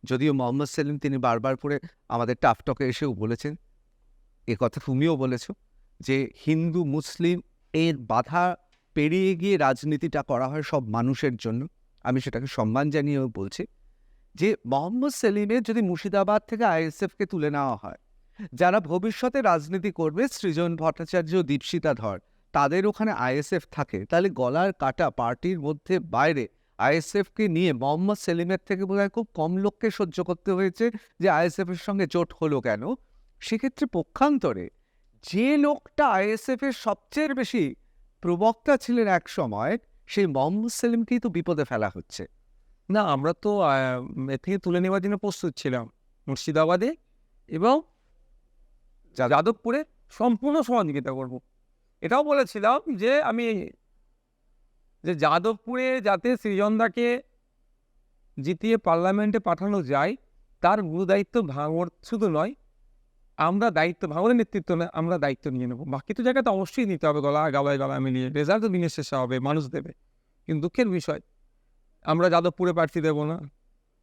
যদিও মোহাম্মদ সেলিম তিনি বারবার করে আমাদের টাফটকে এসেও বলেছেন, এ কথা তুমিও বলেছো, যে হিন্দু মুসলিম এর বাধা পেরিয়ে গিয়ে রাজনীতিটা করা হয় সব মানুষের জন্য। আমি সেটাকে সম্মান জানিয়েও বলছি যে মোহাম্মদ সেলিমের যদি মুর্শিদাবাদ থেকে আইএসএফকে তুলে নেওয়া হয়, যারা ভবিষ্যতে রাজনীতি করবে সৃজন ভট্টাচার্য, দীপশিতা ধর, তাদের ওখানে আইএসএফ থাকে, তাহলে গলার কাটা পার্টির মধ্যে বাইরে আইএসএফকে নিয়ে মোহাম্মদ সেলিমের থেকে বোধহয় খুব কম লোককে সহ্য করতে হয়েছে যে আইএসএফের সঙ্গে জোট হলো কেন। সেক্ষেত্রে পক্ষান্তরে যে লোকটা আইএসএফ এর সবচেয়ে বেশি প্রবক্তা ছিলেন এক সময়, সেই মোহাম্মদ সেলিমকেই তো বিপদে ফেলা হচ্ছে। না, আমরা তো এ থেকে তুলে নেওয়ার জন্য প্রস্তুত ছিলাম। মুর্শিদাবাদে এবং যাদবপুরে সম্পূর্ণ সহযোগিতা করব, এটাও বলেছিলাম যে আমি যে যাদবপুরে যাতে সৃজনদাকে জিতিয়ে পার্লামেন্টে পাঠানো যায় তার গুরু দায়িত্ব ভাঙর শুধু নয়, আমরা দায়িত্ব, ভাঙরের নেতৃত্ব নয়, আমরা দায়িত্ব নিয়ে নেবো। বাকি তো জায়গাতে অবশ্যই নিতে হবে, গলা মিলিয়ে। রেজাল্ট তো দিনের শেষে হবে, মানুষ দেবে। কিন্তু দুঃখের বিষয়, আমরা যাদবপুরে প্রার্থী দেবো না,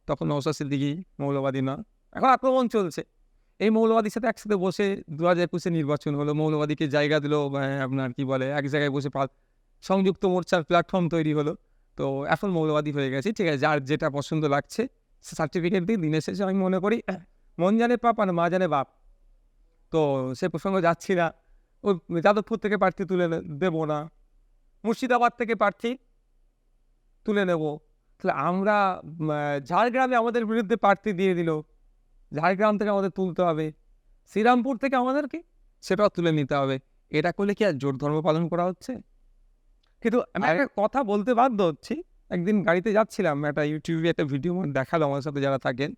তখন নওশাদ সিদ্দিকী মৌলবাদী না, এখন আক্রমণ চলছে। এই মৌলবাদীর সাথে একসাথে বসে 2021 নির্বাচন হলো, মৌলবাদীকে জায়গা দিল, আপনার কি বলে, এক জায়গায় বসে সংযুক্ত মোর্চার প্ল্যাটফর্ম তৈরি হলো। তো এখন মৌলবাদী হয়ে গেছে, ঠিক আছে, যার যেটা পছন্দ লাগছে সে সার্টিফিকেট দিয়ে দিনের শেষে আমি মনে করি মন জানে পাপ আর মা জানে বাপ। তো সে প্রসঙ্গে যাচ্ছি না। ওই যাদবপুর থেকে প্রার্থী তুলে দেবো না, মুর্শিদাবাদ থেকে প্রার্থী তুলে নেব। তাহলে আমরা ঝাড়গ্রামে আমাদের বিরুদ্ধে প্রার্থী দিয়ে দিল, ঝাড়গ্রাম থেকে আমাদের তুলতে হবে, শ্রীরামপুর থেকে আমাদেরকে সেটাও তুলে নিতে হবে। এটা করলে কি আর জোট ধর্ম পালন করা হচ্ছে? কিন্তু আমি একটা কথা বলতে বাধ্য হচ্ছি। একদিন গাড়িতে যাচ্ছিলাম, একটা ইউটিউবে একটা ভিডিও দেখালো আমার সাথে যারা থাকেন,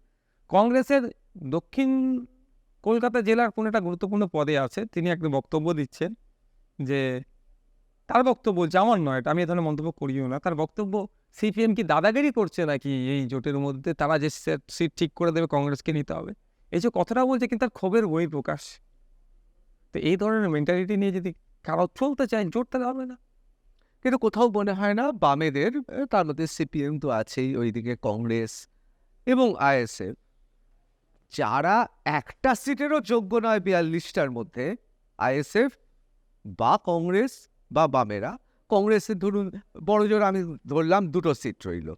কংগ্রেসের দক্ষিণ কলকাতা জেলার কোনো একটা গুরুত্বপূর্ণ পদে আছে, তিনি একটা বক্তব্য দিচ্ছেন যে, তার বক্তব্য বলছে, আমার নয় এটা, আমি এ ধরনের মন্তব্য করিও না, তার বক্তব্য সিপিএম কি দাদাগিরি করছে নাকি এই জোটের মধ্যে, তারা যে সিট ঠিক করে দেবে কংগ্রেসকে নিতে হবে, এই যে কথাটা বলছে, কিন্তু তার ক্ষোভের বই প্রকাশ। তো এই ধরনের মেন্টালিটি নিয়ে যদি কারো চলতে চায়, জোট তাহলে হবে না। কিন্তু কোথাও মনে হয় না বামেদের, তার মধ্যে সিপিএম তো আছেই, ওইদিকে কংগ্রেস এবং আইএসএফ, যারা একটা সিটেরও যোগ্য নয় 42টার মধ্যে, আইএসএফ বা কংগ্রেস বা বামেরা, কংগ্রেসের ধরুন বড় জোর আমি ধরলাম 2টো সিট রইল,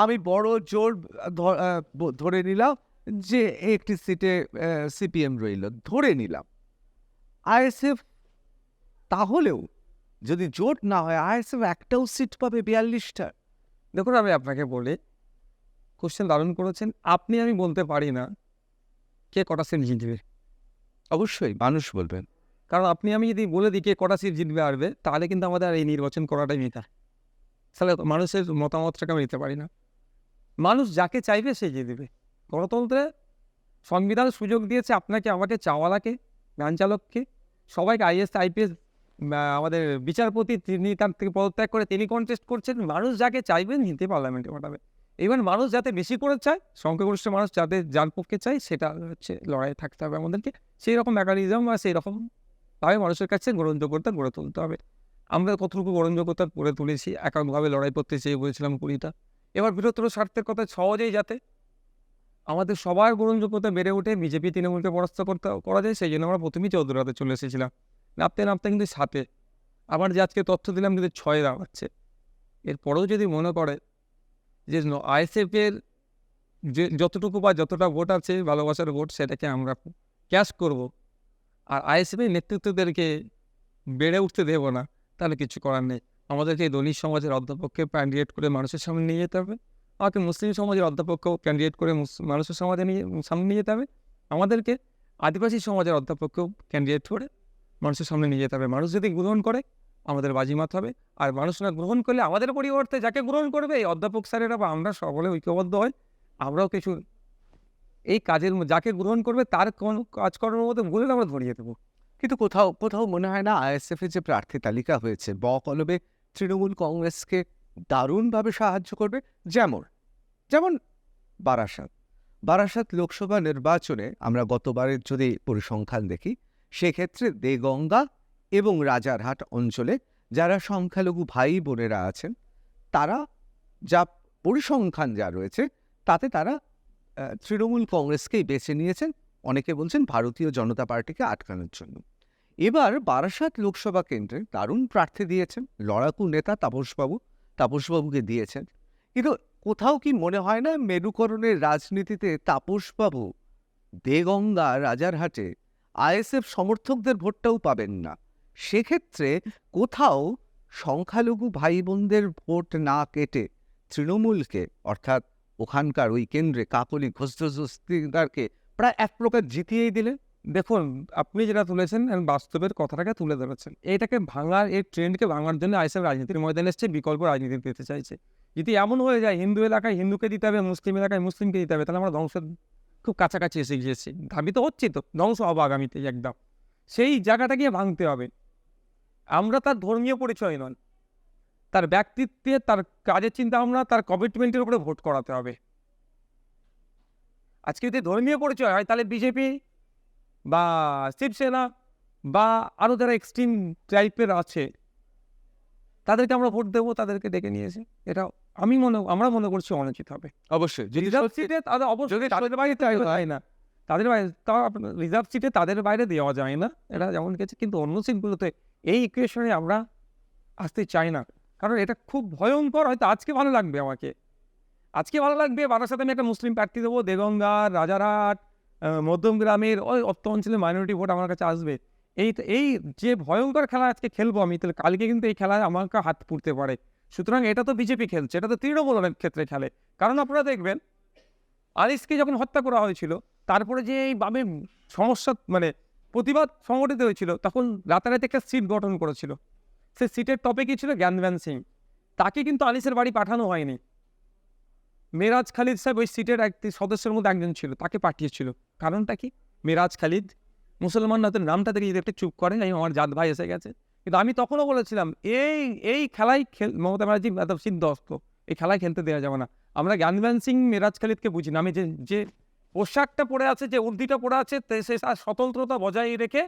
আমি বড় জোর ধরে নিলাম যে একটি সিটে সিপিএম রইল, ধরে নিলাম আইএসএফ, তাহলেও যদি জোট না হয় আইএসএফ একটাও সিট পাবে 42টা। দেখুন, আমি আপনাকে বলি, কোশ্চেন দারুণ করেছেন আপনি। আমি বলতে পারি না কে কটা সিট জিতবে, অবশ্যই মানুষ বলবেন। কারণ আপনি আমি যদি বলে দিই কে কটা সিট জিতবে আসবে, তাহলে কিন্তু আমাদের আর এই নির্বাচন করাটাই বেকার। তাহলে মানুষের মতামতটাকে আমি নিতে পারি না। মানুষ যাকে চাইবে সে জিতবে। গণতন্ত্রে সংবিধান সুযোগ দিয়েছে আপনাকে, আমাকে, চাওয়ালাকে, ভ্যান চালককে, সবাইকে, আইএস আইপিএস, আমাদের বিচারপতি, তিনি তার থেকে পদত্যাগ করে তিনি কন্টেস্ট করছেন। মানুষ যাকে চাইবেন জিতে পার্লামেন্টে পাঠাবে। এবার মানুষ যাতে বেশি করে চায়, সংখ্যাগরিষ্ঠ মানুষ যাতে যার পক্ষে চায়, সেটা হচ্ছে লড়াই থাকতে হবে আমাদেরকে। সেই রকম মেকানিজম বা সেই রকমভাবে মানুষের কাছে গ্রহণযোগ্যতা গড়ে তুলতে হবে। আমরা কতটুকু গ্রহণযোগ্যতা গড়ে তুলেছি, এককভাবে লড়াই করতে চেয়ে বলেছিলাম 20টা। এবার বৃহত্তর স্বার্থের কথা সহজেই যাতে আমাদের সবার গ্রহণযোগ্যতা বেড়ে ওঠে, বিজেপি তৃণমূলকে পরাস্ত করা যায়, সেই জন্য আমরা প্রথমেই 14 চলে এসেছিলাম। নামতে নামতে কিন্তু 7, আবার যে আজকে তথ্য দিলাম কিন্তু 6 দাঁড়াচ্ছে। এরপরেও যদি মনে করে যে আইএসএফের যে যতটুকু বা যতটা ভোট আছে ভালোবাসার ভোট, সেটাকে আমরা ক্যাশ করব, আর আইএসএফের নেতৃত্বদেরকে বেড়ে উঠতে দেবো না, তাহলে কিছু করার নেই। আমাদেরকে এই দলিত সমাজের অধ্যাপককে ক্যান্ডিডেট করে মানুষের সামনে নিয়ে যেতে হবে, আমাকে মুসলিম সমাজের অধ্যাপককেও ক্যান্ডিডেট করে মানুষের সামনে নিয়ে যেতে হবে, আমাদেরকে আদিবাসী সমাজের অধ্যাপককেও ক্যান্ডিডেট করে মানুষের সামনে নিয়ে যেতে হবে। মানুষ যদি গ্রহণ করে আমাদের বাজিমাত হবে, আর মানুষ না গ্রহণ করলে আমাদের পরিবর্তে যাকে গ্রহণ করবে, এই অধ্যাপক স্যারেরা বা আমরা সকলে ঐক্যবদ্ধ হয়, আমরাও কিছু এই কাজের যাকে গ্রহণ করবে তার কোন কাজকর্মের মধ্যে ভুলে আমরা ধরিয়ে দেবো। কিন্তু কোথাও কোথাও মনে হয় না আইএসএফ এর যে প্রার্থী তালিকা হয়েছে বকলবে তৃণমূল কংগ্রেসকে দারুণভাবে সাহায্য করবে। যেমন যেমন বারাসাত লোকসভা নির্বাচনে আমরা গতবারের যদি পরিসংখ্যান দেখি, সেক্ষেত্রে দেগঙ্গা এবং রাজারহাট অঞ্চলে যারা সংখ্যালঘু ভাই বোনেরা আছেন, তারা যা পরিসংখ্যান যা রয়েছে তাতে তারা তৃণমূল কংগ্রেসকেই বেছে নিয়েছেন, অনেকে বলছেন ভারতীয় জনতা পার্টিকে আটকানোর জন্য। এবার বারাসাত লোকসভা কেন্দ্রে দারুণ প্রার্থী দিয়েছেন লড়াকু নেতা তাপসবাবুকে দিয়েছেন। কিন্তু কোথাও কি মনে হয় না মেরুকরণের রাজনীতিতে তাপসবাবু দেগঙ্গা রাজারহাটে আইএসএফ সমর্থকদের ভোটটাও পাবেন না? সেক্ষেত্রে কোথাও সংখ্যালঘু ভাই বোনদের ভোট না কেটে তৃণমূলকে, অর্থাৎ ওখানকার ওই কেন্দ্রে কাকলি ঘোষদারকে প্রায় এক প্রকার জিতিয়েই দিলেন। দেখুন, আপনি যেটা তুলেছেন বাস্তবের কথাটাকে তুলে ধরেছেন। এইটাকে ভাঙার, এই ট্রেন্ডকে ভাঙার জন্য আইএসএফ রাজনীতির ময়দানে এসছে, বিকল্প রাজনীতি পেতে চাইছে। যদি এমন হয়ে যায় হিন্দু এলাকায় হিন্দুকে দিতে হবে, মুসলিম এলাকায় মুসলিমকে দিতে হবে, তাহলে আমরা ধ্বংসের খুব কাছাকাছি এসে গিয়েছি। ধাবিত হচ্ছি তো, ধ্বংস হবো আগামীতে একদম। সেই জায়গাটা গিয়ে ভাঙতে হবে। আমরা তার ধর্মীয় পরিচয় নয়, তার ব্যক্তিত্বে, তার কাজের চিন্তা ভাবনা, তার কমিটমেন্টের উপরে ভোট করাতে হবে। আজকে যদি ধর্মীয় পরিচয় হয় তাহলে বিজেপি বা শিবসেনা বা আরও যারা এক্সট্রিম টাইপের আছে তাদেরকে আমরা ভোট দেবো, তাদেরকে ডেকে নিয়েছি। এটা আমরা মনে করছি অনুচিত হবে। অবশ্যই যদি রিজার্ভ সিটে তাদের অবশ্যই তাদের বাইরে হয় না, তাদের বাইরে তাও রিজার্ভ সিটে তাদের বাইরে দেওয়া যায় না, এটা যেমন গেছে। কিন্তু অন্য সিটগুলোতে এই ইকুয়েশনে আমরা আসতে চাই না, কারণ এটা খুব ভয়ঙ্কর। হয়তো আজকে ভালো লাগবে আমাকে, আজকে ভালো লাগবে বারাসাতে আমি একটা মুসলিম প্রার্থী দেবো, দেগঙ্গার, রাজারহাট, মধ্যমগ্রামের ওই অত্য অঞ্চলে মাইনরিটি ভোট আমার কাছে আসবে। এই যে ভয়ঙ্কর খেলা আজকে খেলবো আমি, তাহলে কালকে কিন্তু এই খেলায় আমাকে হাত পুড়তে পারে। সুতরাং এটা তো বিজেপি খেলছে, এটা তো তৃণমূলের ক্ষেত্রে খেলে। কারণ আপনারা দেখবেন আনিসকে যখন হত্যা করা হয়েছিল, তারপরে যে এই বামের সমস্যা মানে প্রতিবাদ সংগঠিত হয়েছিল, তখন রাতারাতি একটা সিট গঠন করেছিল। সে সিটের টপে কি ছিল? জ্ঞানব্যান সিং। তাকে কিন্তু আনিসের বাড়ি পাঠানো হয়নি। মেরাজ খালিদ সাহেব ওই সিটের একটি সদস্যের মধ্যে একজন ছিল, তাকে পাঠিয়েছিল। কারণটা কি? মেরাজ খালিদ মুসলমানরা তো নামটা থেকে যদি একটু চুপ করেন, আমার জাত ভাই এসে গেছে। কিন্তু আমি তখনও বলেছিলাম এই খেলায় মমতা ব্যানার্জি এত সিদ্ধস্ত, এই খেলায় খেলতে দেওয়া যাবে না। আমরা জ্ঞানব্যান সিং, মেরাজ খালিদকে বুঝি না। আমি যে পোশাকটা পরে আছে, যে উর্দিটা পরে আছে, সে স্বতন্ত্রতা বজায় রেখে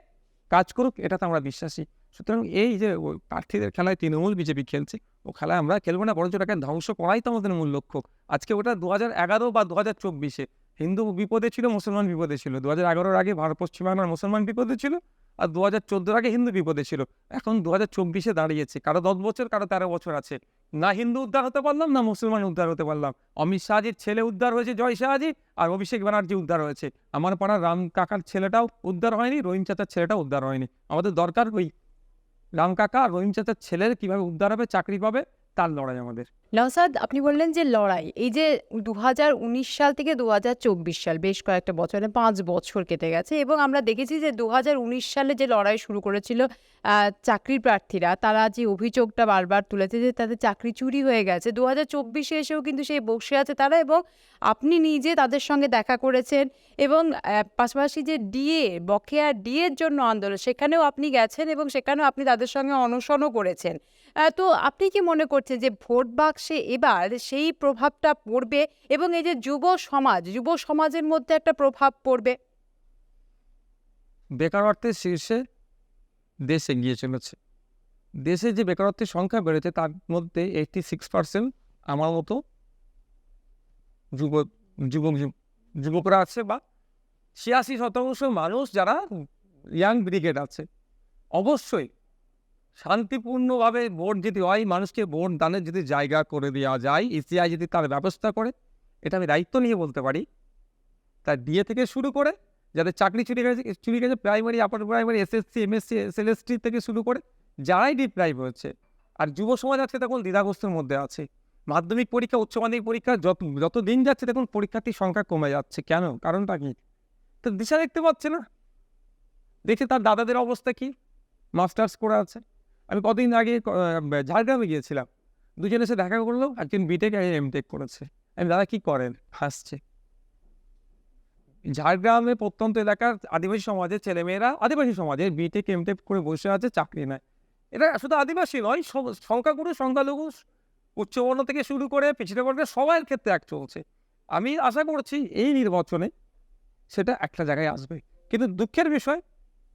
কাজ করুক, এটাতে আমরা বিশ্বাসী। সুতরাং এই যে প্রার্থীদের খেলায় তৃণমূল বিজেপি খেলছে, ও খেলায় আমরা খেলবো না, বরঞ্চ ওটাকে ধ্বংস করাই তো আমাদের মূল লক্ষ্য। আজকে ওটা 2011 বা 2024 হিন্দু বিপদে ছিল, মুসলমান বিপদে ছিল। 2011 আগে ভারত পশ্চিমবাংলার মুসলমান বিপদে ছিল, আর 2014 আগে হিন্দু বিপদে ছিল। এখন 2024 দাঁড়িয়েছে, কারো 10 বছর, কারো 13 বছর আছে। না হিন্দু উদ্ধার হতে পারলাম, না মুসলমান উদ্ধার হতে পারলাম। অমিত শাহজির ছেলে উদ্ধার হয়েছে, জয় শাহজি, আর অভিষেক ব্যানার্জি উদ্ধার হয়েছে। আমার পাড়ার রাম কাকার ছেলেটাও উদ্ধার হয়নি, রহিম চাচার ছেলেটাও উদ্ধার হয়নি। আমাদের দরকার ওই রাম কাকা আর রহিম চাচার ছেলের কীভাবে উদ্ধার হবে, চাকরি পাবে, তার লড়াই আমাদের। নওশাদ, আপনি বললেন যে লড়াই, এই যে 2019 সাল থেকে 2024 সাল, বেশ কয়েকটা বছরে 5 বছর কেটে গেছে, এবং আমরা দেখেছি যে 2019 সালে যে লড়াই শুরু করেছিল চাকরির প্রার্থীরা, তারা যে অভিযোগটা বারবার তুলেছে যে তাদের চাকরি চুরি হয়ে গেছে, 2024 এসেও কিন্তু সেই বসে আছে তারা, এবং আপনি নিজে তাদের সঙ্গে দেখা করেছেন, এবং পাশাপাশি যে ডিএ, বকেয়া ডিএর জন্য আন্দোলন, সেখানেও আপনি গেছেন এবং সেখানেও আপনি তাদের সঙ্গে অনশনও করেছেন। তো আপনি কি মনে করছেন যে ভোট বাক্সে এবার সেই প্রভাবটা পড়বে, এবং এই যে যুব সমাজের মধ্যে একটা প্রভাব পড়বে? বেকারত্বের শীর্ষে দেশ এগিয়ে চলেছে। দেশে যে বেকারত্বের সংখ্যা বেড়েছে, তার মধ্যে 86% আমার মতো যুবকরা আছে, বা 86% মানুষ যারা ইয়াং ব্রিগেড আছে। অবশ্যই শান্তিপূর্ণভাবে ভোট যদি হয়, মানুষকে ভোট দানের যদি জায়গা করে দেওয়া যায়, ইসিআই যদি তার ব্যবস্থা করে, এটা আমি দায়িত্ব নিয়ে বলতে পারি। তার ডিএ থেকে শুরু করে যাদের চাকরি চুরি গেছে, primary, upper primary, SSC, MSc, SLST থেকে শুরু করে যারাই ডিপ্রাইভ হচ্ছে। আর যুব সমাজ আজকে তখন দ্বিধাগ্রস্তের মধ্যে আছে। মাধ্যমিক পরীক্ষা, উচ্চ মাধ্যমিক পরীক্ষা যত দিন যাচ্ছে দেখুন পরীক্ষার্থীর সংখ্যা কমে যাচ্ছে। কেন? কারণটা কি? তো দিশা দেখতে পাচ্ছে না। দেখে তার দাদাদের অবস্থা কি, মাস্টার্স করে আছে। আমি কদিন আগে ঝাড়গ্রামে গিয়েছিলাম, দুজন এসে দেখা করলো, একজন বিটেক আর এমটেক করেছে। আমি, দাদা কি করেন? হাসছে। ঝাড়গ্রামে প্রত্যন্ত এলাকার আদিবাসী সমাজের ছেলেমেয়েরা, আদিবাসী সমাজের বিটেক এমটেক করে বসে আছে, চাকরি নেয়। এটা শুধু আদিবাসী নয়, সংখ্যাগুরু, সংখ্যালঘু, উচ্চবর্ণ থেকে শুরু করে পিছিয়ে পড়বে, সবার ক্ষেত্রে এক চলছে। আমি আশা করছি এই নির্বাচনে সেটা একটা জায়গায় আসবে। কিন্তু দুঃখের বিষয়,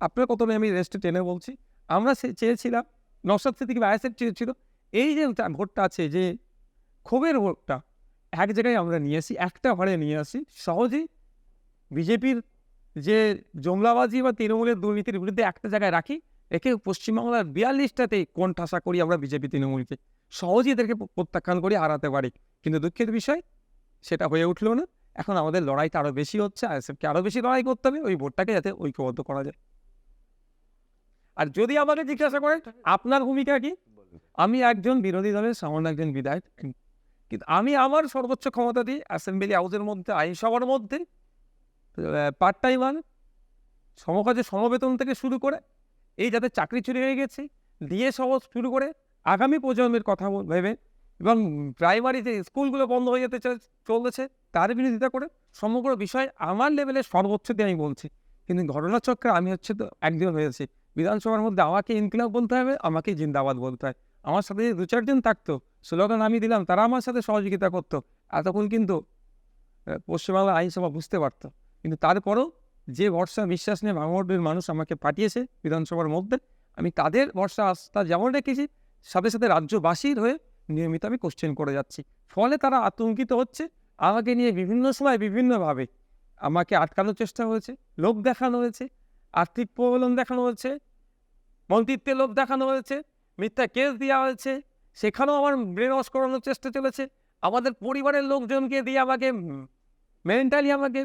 আপনার কত আমি রেস্টে টেনে বলছি, আমরা চেয়েছিলাম, নওশাদ সিদ্দিকী আইএসএফ চেয়েছিল, এই যে ভোটটা আছে, যে ক্ষোভের ভোটটা এক জায়গায় আমরা নিয়ে আসি, একটা ঘরে নিয়ে আসি, সহজেই বিজেপির যে জমলাবাজি বা তৃণমূলের দুর্নীতির বিরুদ্ধে একটা জায়গায় রাখি, রেখে পশ্চিমবাংলার 42টাতেই কোণঠাসা করি আমরা বিজেপি তৃণমূলকে, সহজেই এদেরকে প্রত্যাখ্যান করে হারাতে পারি। কিন্তু দুঃখের বিষয়, সেটা হয়ে উঠলো না। এখন আমাদের লড়াইটা আরও বেশি হচ্ছে, আইএসএফকে আরও বেশি লড়াই করতে হবে ওই ভোটটাকে যাতে ঐক্যবদ্ধ করা যায়। আর যদি আমাকে জিজ্ঞাসা করেন আপনার ভূমিকা কি, আমি একজন বিরোধী দলের সামান্য একজন বিধায়ক, কিন্তু আমি আমার সর্বোচ্চ ক্ষমতা দিই অ্যাসেম্বলি হাউসের মধ্যে, আইনসভার মধ্যে, পার্ট টাইমার, সমকাজে সমবেতন থেকে শুরু করে, এই যাদের চাকরি চুরি হয়ে গেছে, ডিএ সহ শুরু করে আগামী প্রজন্মের কথা ভেবে, এবং প্রাইমারি যে স্কুলগুলো বন্ধ হয়ে যেতে চলেছে তার বিরোধিতা করে, সমগ্র বিষয় আমার লেভেলে সর্বোচ্চ দিয়ে আমি বলছি। কিন্তু ঘটনাচক্রে আমি তো একজন হয়েছি, বিধানসভার মধ্যে আমাকে ইনকিলাব বলতে হবে, আমাকে জিন্দাবাদ বলতে হয়। আমার সাথে যে 2-4 জন থাকতো, স্লোগান আমি দিলাম, তারা আমার সাথে সহযোগিতা করতো, এতক্ষণ কিন্তু পশ্চিমবাংলা আইনসভা বুঝতে পারতো। কিন্তু তারপরেও যে ভরসা বিশ্বাস নিয়ে ভাঙড়ের মানুষ আমাকে পাঠিয়েছে বিধানসভার মধ্যে, আমি তাদের ভরসা আস্থা যেমন রেখেছি, সাথে সাথে রাজ্যবাসীর হয়ে নিয়মিত আমি কোশ্চেন করে যাচ্ছি। ফলে তারা আতঙ্কিত হচ্ছে, আমাকে নিয়ে বিভিন্ন সময় বিভিন্নভাবে আমাকে আটকানোর চেষ্টা হয়েছে, লোক দেখানো হয়েছে, আর্থিক প্রবলন দেখানো হয়েছে, মন্ত্রিত্বের লোক দেখানো হয়েছে, মিথ্যা কেস দেওয়া হয়েছে, সেখানেও আমার ব্রেন ওয়াশ করানোর চেষ্টা চলেছে। আমাদের পরিবারের লোকজনকে দিয়ে আমাকে মেন্টালি আমাকে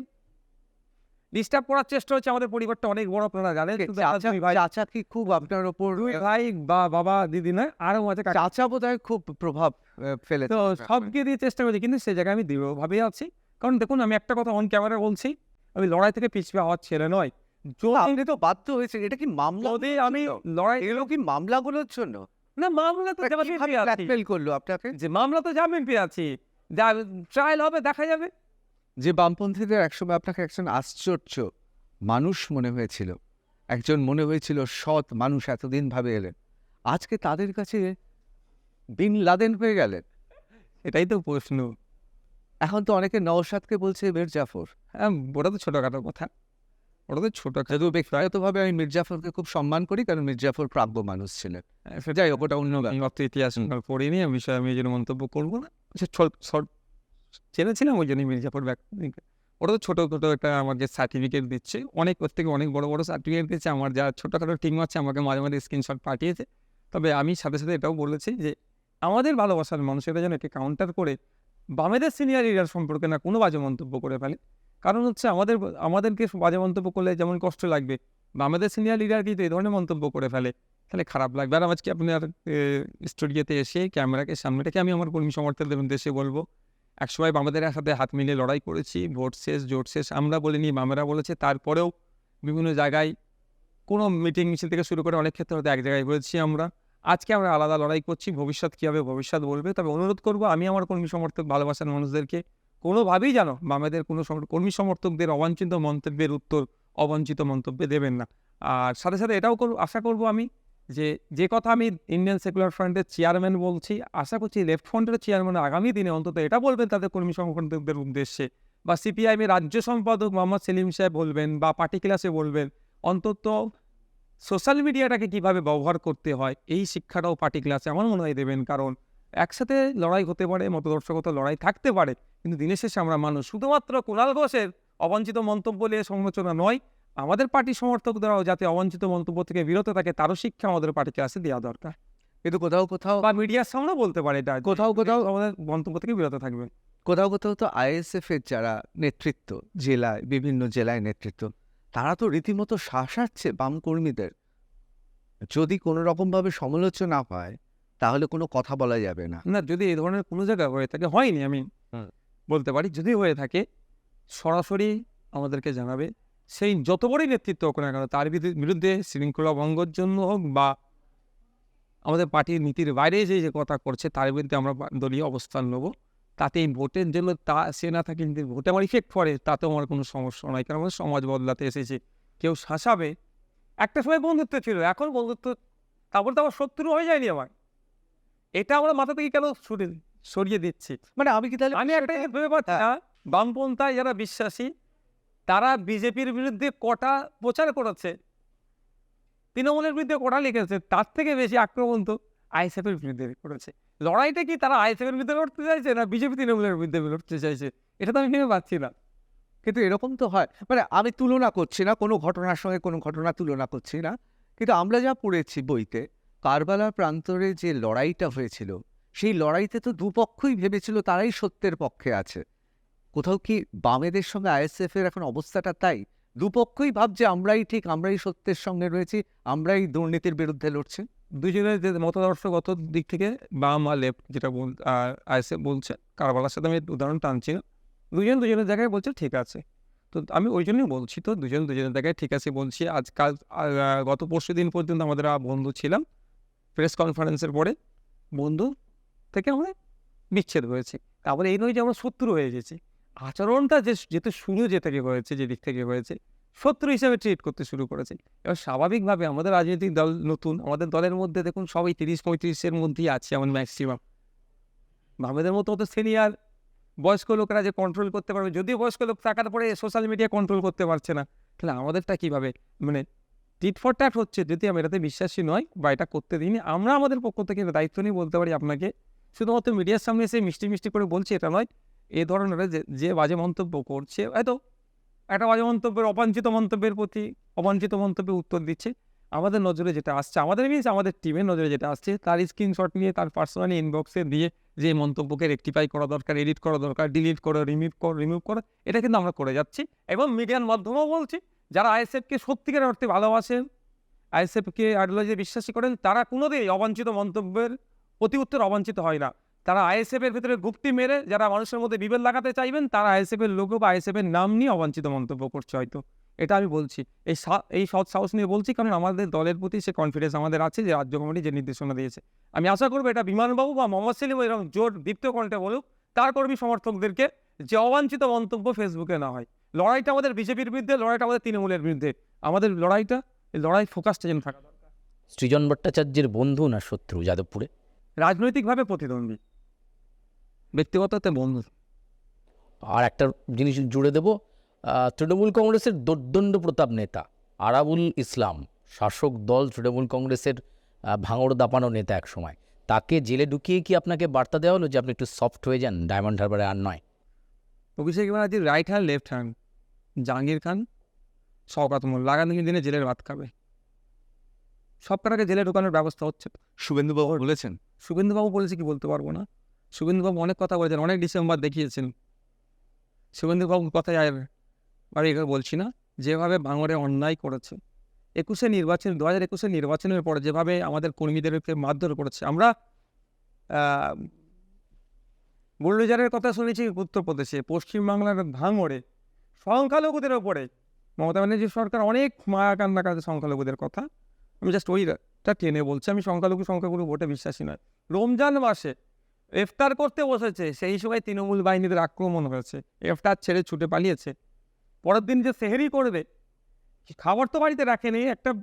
ডিস্টার্ব করার চেষ্টা হচ্ছে। আমাদের পরিবারটা অনেক বড়, আপনারা জানেন। শুধু দুই ভাই, চাচা কি খুব আপনার ওপর, দুই ভাই বা বাবা দিদি নয়, আরও আছে কাকা। চাচা বোধহয় খুব প্রভাব ফেলে। তো সবকে দিয়ে চেষ্টা করছি, কিন্তু সেই জায়গায় আমি দৃঢ়ভাবেই আছি। কারণ দেখুন, আমি একটা কথা অন ক্যামেরা বলছি, আমি লড়াই থেকে পিছিয়ে হওয়ার ছেলে নয়। আপনি তো বাধ্য হয়েছে, এটা কি মামলা? যদি আমি লড়াই, এগুলো কি মামলাগুলোর জন্য? না মামলা তো জামিন পেয়ে আছি। ব্ল্যাকমেল করলো আপনাকে? যে মামলা তো জামিন পেয়ে আছি, যা ট্রায়াল হবে দেখা যাবে। যে বামপন্থীদের একসময় আপনাকে একজন আশ্চর্য মানুষ মনে হয়েছিল, একজন মনে হয়েছিল সৎ মানুষ, এতদিন ভাবে এলেন, আজকে তাদের কাছে বিন লাদেন হয়ে গেলেন। এটাই তো প্রশ্ন। এখন তো অনেকে নওশাদকে বলছে মীর জাফর। হ্যাঁ, ওটা তো ছোটোখাটো কথা, ওটা তো ছোটোখাটো। ব্যক্তিগতভাবে আমি মীর জাফরকে খুব সম্মান করি, কারণ মীর জাফর প্রাজ্ঞ মানুষ ছিলেন। যাই হোক, ওটা অন্য ব্যাপার। আমি অত ইতিহাস পড়িনি, এই বিষয়ে আমি এই জন্য মন্তব্য করবো না। জেনেছিলাম ওই জন্যই মির্জাপুর ওটা তো ছোটোখাটো একটা আমাকে সার্টিফিকেট দিচ্ছে, অনেক ওর থেকে অনেক বড় বড় সার্টিফিকেট দিচ্ছে। আমার যা ছোটোখাটো টিম আছে আমাকে মাঝে মাঝে স্ক্রিনশট পাঠিয়েছে। তবে আমি সাথে সাথে এটাও বলেছি যে আমাদের ভালোবাসার মানুষেরা যেন একে কাউন্টার করে বামেদের সিনিয়র লিডার সম্পর্কে না কোনো বাজে মন্তব্য করে ফেলে। কারণ হচ্ছে আমাদেরকে বাজে মন্তব্য করলে যেমন কষ্ট লাগবে, বামেদের সিনিয়র লিডার কিন্তু এই ধরনের মন্তব্য করে ফেলে, তাহলে খারাপ লাগবে। আর আজকে আপনার স্টুডিওতে এসে ক্যামেরাকে সামনে রেখে আমি আমার কর্মী সমর্থকদের উদ্দেশ্যে বলবো, একসময় বামেদের সাথে হাত মিলিয়ে লড়াই করেছি, ভোট শেষ জোট শেষ আমরা বলিনি, বামেরা বলেছে। তারপরেও বিভিন্ন জায়গায় কোনো মিটিং মিছিল থেকে শুরু করে অনেক ক্ষেত্রে হয়তো এক জায়গায় বলেছি আমরা। আজকে আমরা আলাদা লড়াই করছি, ভবিষ্যৎ কী হবে ভবিষ্যৎ বলবে। তবে অনুরোধ করবো আমি আমার কর্মী সমর্থক ভালোবাসার মানুষদেরকে কোনোভাবেই জানো বামেদের কোনো কর্মী সমর্থকদের অবাঞ্ছিত মন্তব্যের উত্তর অবাঞ্ছিত মন্তব্যে দেবেন না। আর সাথে সাথে এটাও আশা করবো আমি যে কথা আমি ইন্ডিয়ান সেকুলার ফ্রন্টের চেয়ারম্যান বলছি, আশা করছি লেফট ফ্রন্টের চেয়ারম্যান আগামী দিনে অন্তত এটা বলবেন তাদের কর্মী সমর্থকদের উদ্দেশ্যে, বা সিপিআইএমের রাজ্য সম্পাদক মোহাম্মদ সেলিম সাহেব বলবেন, বা পার্টি ক্লাসে বলবেন, অন্তত সোশ্যাল মিডিয়াটাকে কীভাবে ব্যবহার করতে হয় এই শিক্ষাটাও পার্টি ক্লাসে আমার মনে হয় দেবেন। কারণ একসাথে লড়াই হতে পারে, মতদর্শগত লড়াই থাকতে পারে, কিন্তু দিনের শেষে আমরা মানুষ। শুধুমাত্র কুণাল ঘোষের অবাঞ্ছিত মন্তব্য নিয়ে সমালোচনা নয়, আমাদের পার্টি সমর্থকরাও যাতে অবাঞ্ছিত মন্তব্য থেকে বিরত থাকে তারও শিক্ষা আমাদের পার্টি ক্লাসে দেওয়া দরকার। কিন্তু কোথাও কোথাও বা মিডিয়ার সামনে বলতে পারে এটা, কোথাও কোথাও আমাদের মন্তব্য থেকে বিরত থাকবে। কোথাও কোথাও তো আইএসএফ এর যারা নেতৃত্ব, জেলায় বিভিন্ন জেলায় নেতৃত্ব, তারা তো রীতিমতো শাসাচ্ছে বাম কর্মীদের। যদি কোনো রকমভাবে সমালোচনা হয় তাহলে কোনো কথা বলা যাবে না। না, যদি এই ধরনের কোনো জায়গায় হয়ে থাকে, হয়নি আমি বলতে পারি, যদি হয়ে থাকে সরাসরি আমাদেরকে জানাবে। সেই যত বড়ই নেতৃত্ব হোক না কেন, তার বিরুদ্ধে শৃঙ্খলা ভঙ্গের জন্য হোক বা আমাদের পার্টির নীতির বাইরে যে কথা করছে তার বিরুদ্ধে আমরা দলীয় অবস্থান নেব। তাতে এই ভোটের জন্য সে না থাকে, কিন্তু ভোটে আমার ইফেক্ট পড়ে, তাতেও আমার কোনো সমস্যা নয়। কারণ আমাদের সমাজ বদলাতে এসেছে। কেউ শাসাবে, একটা সময় বন্ধুত্ব ছিল, এখন বন্ধুত্ব তারপর তো আবার শত্রু হয়ে যায়নি আমার। এটা আমরা মাথা থেকে কেন সরিয়ে দিচ্ছি? মানে আমি কি তাহলে আমি একটা ভেবে পাচ্ছি না, বামপন্থায় যারা বিশ্বাসী তারা বিজেপির বিরুদ্ধে কটা প্রচার করেছে, তৃণমূলের বিরুদ্ধে কটা লিখেছে, তার থেকে বেশি আক্রমণ তো আইএসএফের বিরুদ্ধে করেছে। লড়াইটা কি তারা আইএসএফের বিরুদ্ধে লড়তে চাইছে না বিজেপি তৃণমূলের বিরুদ্ধে লড়তে চাইছে, এটা তো আমি ভেবে পাচ্ছি না। কিন্তু এরকম তো হয়, মানে আমি তুলনা করছি না, কোনো ঘটনার সঙ্গে কোনো ঘটনা তুলনা করছি না, কিন্তু আমরা যা পড়েছি বইতে, কারবালার প্রান্তরে যে লড়াইটা হয়েছিল, সেই লড়াইতে তো দুপক্ষই ভেবেছিল তারাই সত্যের পক্ষে আছে। কোথাও কি বামেদের সঙ্গে আইএসএফ এর এখন অবস্থাটা তাই? দুপক্ষই ভাবছে আমরাই ঠিক, আমরাই সত্যের সঙ্গে রয়েছি, আমরাই দুর্নীতির বিরুদ্ধে লড়ছি। দুজনের যে মতাদর্শগত দিক থেকে বাম আর লেফট যেটা আইএসএফ বলছে, কারবালার সাথে আমি উদাহরণ টানছি না, দুজনের জায়গায় বলছে ঠিক আছে। তো আমি ওই জন্যই বলছি, তো দুজনের জায়গায় ঠিক আছে বলছি। আজকাল গত পরশু দিন পর্যন্ত আমাদের বন্ধু ছিলাম, প্রেস কনফারেন্সের পরে বন্ধু থেকে আমরা বিচ্ছেদ হয়েছে। তারপরে এই নয় যে আমরা শত্রু হয়ে গেছি। আচরণটা যেহেতু শুরু যে থেকে হয়েছে, যে দিক থেকে হয়েছে, শত্রু হিসেবে ট্রিট করতে শুরু করেছে। এবার স্বাভাবিকভাবে আমাদের রাজনৈতিক দল নতুন, আমাদের দলের মধ্যে দেখুন সবাই 30-35-এর মধ্যেই আছে এমন ম্যাক্সিমাম। আমাদের মতো অত সিনিয়র বয়স্ক লোকেরা যে কন্ট্রোল করতে পারবে, যদিও বয়স্ক লোক থাকার পরে সোশ্যাল মিডিয়া কন্ট্রোল করতে পারছে না, তাহলে আমাদেরটা কীভাবে মানে টিট ফর ট্যাট হচ্ছে। যদি আমি এটাতে বিশ্বাসী নয় বা এটা করতে দিইনি, আমরা আমাদের পক্ষ থেকে দায়িত্ব নিয়ে বলতে পারি আপনাকে, শুধুমাত্র মিডিয়ার সামনে এসে মিষ্টি মিষ্টি করে বলছি এটা নয়। এই ধরনের যে বাজে মন্তব্য করছে, হয়তো একটা বাজে মন্তব্যের অবাঞ্ছিত মন্তব্যের প্রতি অবাঞ্ছিত মন্তব্যের উত্তর দিচ্ছে, আমাদের নজরে যেটা আসছে, আমাদের মিনস আমাদের টিমের নজরে যেটা আসছে, তার স্ক্রিনশট নিয়ে তার পার্সোনালি ইনবক্সে দিয়ে যে মন্তব্যকে রেকটিফাই করা দরকার, এডিট করা দরকার, ডিলিট করো, রিমুভ করো, এটা কিন্তু আমরা করে যাচ্ছি। এবং মিডিয়ার মাধ্যমেও বলছি, যারা আইএসএফকে সত্যিকার অর্থে ভালোবাসেন, আইএসএফকে আইডিওলজি বিশ্বাসী করেন, তারা কোনোদিনই অবাঞ্ছিত মন্তব্যের প্রতি উত্তর অবাঞ্ছিত হয় না। তারা আইএসএফের ভিতরে গুপ্তি মেরে যারা মানুষের মধ্যে বিভেদ লাগাতে চাইবেন, তারা আইএসএফের লোগো বা আইএসএফের নাম নিয়ে অবাঞ্ছিত মন্তব্য করছে হয়তো। এটা আমি বলছি, এই সৎ সাহস নিয়ে বলছি, কারণ আমাদের দলের প্রতি সে কনফিডেন্স আমাদের আছে যে রাজ্য কমিটি যে নির্দেশনা দিয়েছে। আমি আশা করবো এটা বিমানবাবু বা মোহাম্মদ সেলিম এরকম জোর দীপ্ত কণ্ঠে বলুক তার কর্মী সমর্থকদেরকে, যে অবাঞ্ছিত মন্তব্য ফেসবুকে না হয়। লড়াইটা আমাদের বিজেপির বিরুদ্ধে, লড়াইটা আমাদের তৃণমূলের বিরুদ্ধে। আমাদের লড়াইটা, এই লড়াই ফোকাসটা যেন থাকা দরকার। সৃজন ভট্টাচার্যের বন্ধু না শত্রু যাদবপুরে? রাজনৈতিকভাবে প্রতিদ্বন্দ্বী, ব্যক্তিগততে বন্ধু। আর একটা জিনিস জুড়ে দেব, তৃণমূল কংগ্রেসের দোর্দণ্ড প্রতাপ নেতা আরাবুল ইসলাম, শাসক দল তৃণমূল কংগ্রেসের ভাঙড় দাপানো নেতা এক সময়, তাকে জেলে ঢুকিয়ে কি আপনাকে বার্তা দেওয়া হলো যে আপনি একটু সফট হয়ে যান, ডায়মন্ড হারবারে আর নয়? অভিষেক ব্যানার্জির right hand left hand Jahangir Khan, Shaukat Molla আগামী দিনে জেলের ভাত খাবে। সব কটাকে জেলে ঢোকানোর ব্যবস্থা হচ্ছে। শুভেন্দুবাবু বলেছেন? শুভেন্দুবাবু বলেছে কি বলতে পারবো না। শুভেন্দুবাবু অনেক কথা বলেছেন, অনেক ডিসেম্বর দেখিয়েছেন। শুভেন্দুবাবুর কথাই আর এগুলো বলছি না। যেভাবে ভাঙড়ে অন্যায় করেছে, 2021 নির্বাচনের পরে যেভাবে আমাদের কর্মীদেরকে মারধর করেছে, আমরা বুলডোজারের কথা শুনেছি উত্তরপ্রদেশে, পশ্চিমবাংলার ভাঙড়ে সংখ্যালঘুদের ওপরে মমতা ব্যানার্জি সরকার অনেক মায়া কান্না কাছে সংখ্যালঘুদের কথা। আমি জাস্ট ওইটা টেনে বলছি, আমি সংখ্যাগুরু ভোটে বিশ্বাসী নয়। রমজান মাসে ইফতার করতে বসেছে, সেই সময় তৃণমূল বাহিনীদের আক্রমণ হয়েছে, ইফতার ছেড়ে ছুটে পালিয়েছে। পরের দিন যে সেহরি করবে, খাবার তো বাড়িতে রাখেনি,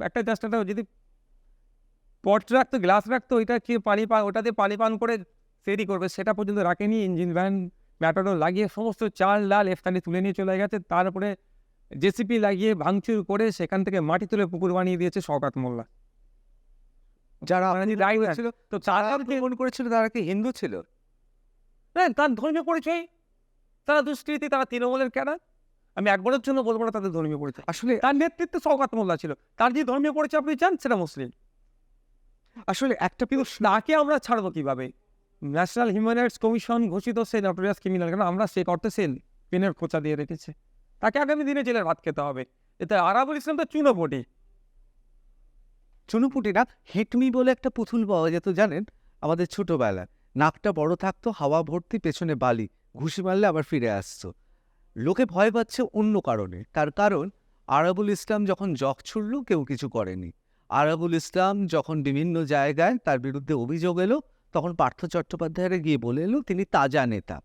একটা জাস্ট একটা যদি পট রাখতো, গ্লাস রাখতো, ওইটা কি ওটাতে পানি পান করে সেহরি করবে, সেটা পর্যন্ত রাখেনি। ইঞ্জিন ভ্যান ম্যাটাডোর লাগিয়ে সমস্ত চাল ডাল ইফতারি তুলে নিয়ে চলে গেছে। তারপরে জেসিপি লাগিয়ে ভাঙচুর করে সেখান থেকে মাটি তুলে পুকুর বানিয়ে দিয়েছে শওকত মোল্লা। যারা রাইট ছিল, তো তারা তারা আক্রমণ করেছিল, তারা কি হিন্দু ছিল? হ্যাঁ, তার ধর্মীয় পরিচয়, তারা দুষ্কৃতী, তারা তৃণমূলের ক্যাডার। আমি একবারের জন্য বলবো না তাদের ধর্মীয় পরিচয়। আসলে তার নেতৃত্বে শওকত মোল্লা ছিল, তার যে ধর্মীয় পরিচয় আপনি চান সেটা মুসলিম। আসলে একটা তাকে আমরা ছাড়বো কিভাবে? ন্যাশনাল হিউম্যান রাইটস কমিশন ঘোষিত সে নটোরিয়াস ক্রিমিনাল, কারণ আমরা সে করতে সেল পেনের খোঁচা দিয়ে রেখেছে, তাকে আগামী দিনে জেলের ভাত খেতে হবে। এতে আরাবুল ইসলাম তো চুনোপটি। চুনুপুটি না, হেটমি বলে একটা পুতুল পাওয়া যেত জানেন আমাদের ছোটবেলায়। নাকটা বড় থাকতো, হাওয়া ভর্তি, পেছনে বালি, ঘুষি মারলে আবার ফিরে আসতো। লোকে ভয় পাচ্ছে অন্য কারণে, তার কারণ আরাবুল ইসলাম যখন জগ ছুড়ল কেউ কিছু করেনি। আরাবুল ইসলাম যখন বিভিন্ন জায়গায় তার বিরুদ্ধে অভিযোগ এলো, তখন পার্থ চট্টোপাধ্যায়ের গিয়ে বলে এলো তিনি তাজা নেতা।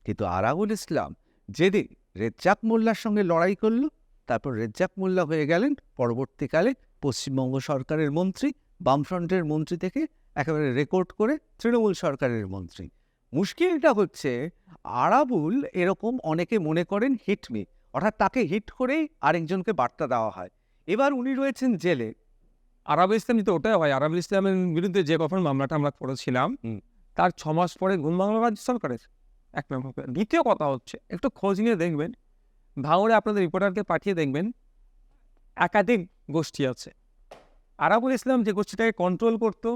কিন্তু আরাবুল ইসলাম যেদিন রেজ্জাক মোল্লার সঙ্গে লড়াই করল, তারপর রেজ্জাক মোল্লা হয়ে গেলেন পরবর্তীকালে পশ্চিমবঙ্গ সরকারের মন্ত্রী, বামফ্রন্টের মন্ত্রী থেকে একেবারে রেকর্ড করে তৃণমূল সরকারের মন্ত্রী। মুশকিলটা হচ্ছে আরাবুল এরকম অনেকে মনে করেন হিটমি, অর্থাৎ তাকে হিট করেই আরেকজনকে বার্তা দেওয়া হয়। এবার উনি রয়েছেন জেলে। আরাবুল ইসলাম যদি ওটাই হয়, আরাবুল ইসলামের বিরুদ্ধে যে কখন মামলাটা আমরা করেছিলাম, তার 6 মাস পরে ঘুম বাংলা রাজ্য সরকারের এক নম্বর। দ্বিতীয় কথা হচ্ছে, একটু খোঁজ নিয়ে দেখবেন, ভাঙড়ে আপনাদের রিপোর্টারকে পাঠিয়ে দেখবেন, একাধিক গোষ্ঠী আছে। আরাবুল ইসলাম যে গোষ্ঠীটাকে কন্ট্রোল করতো,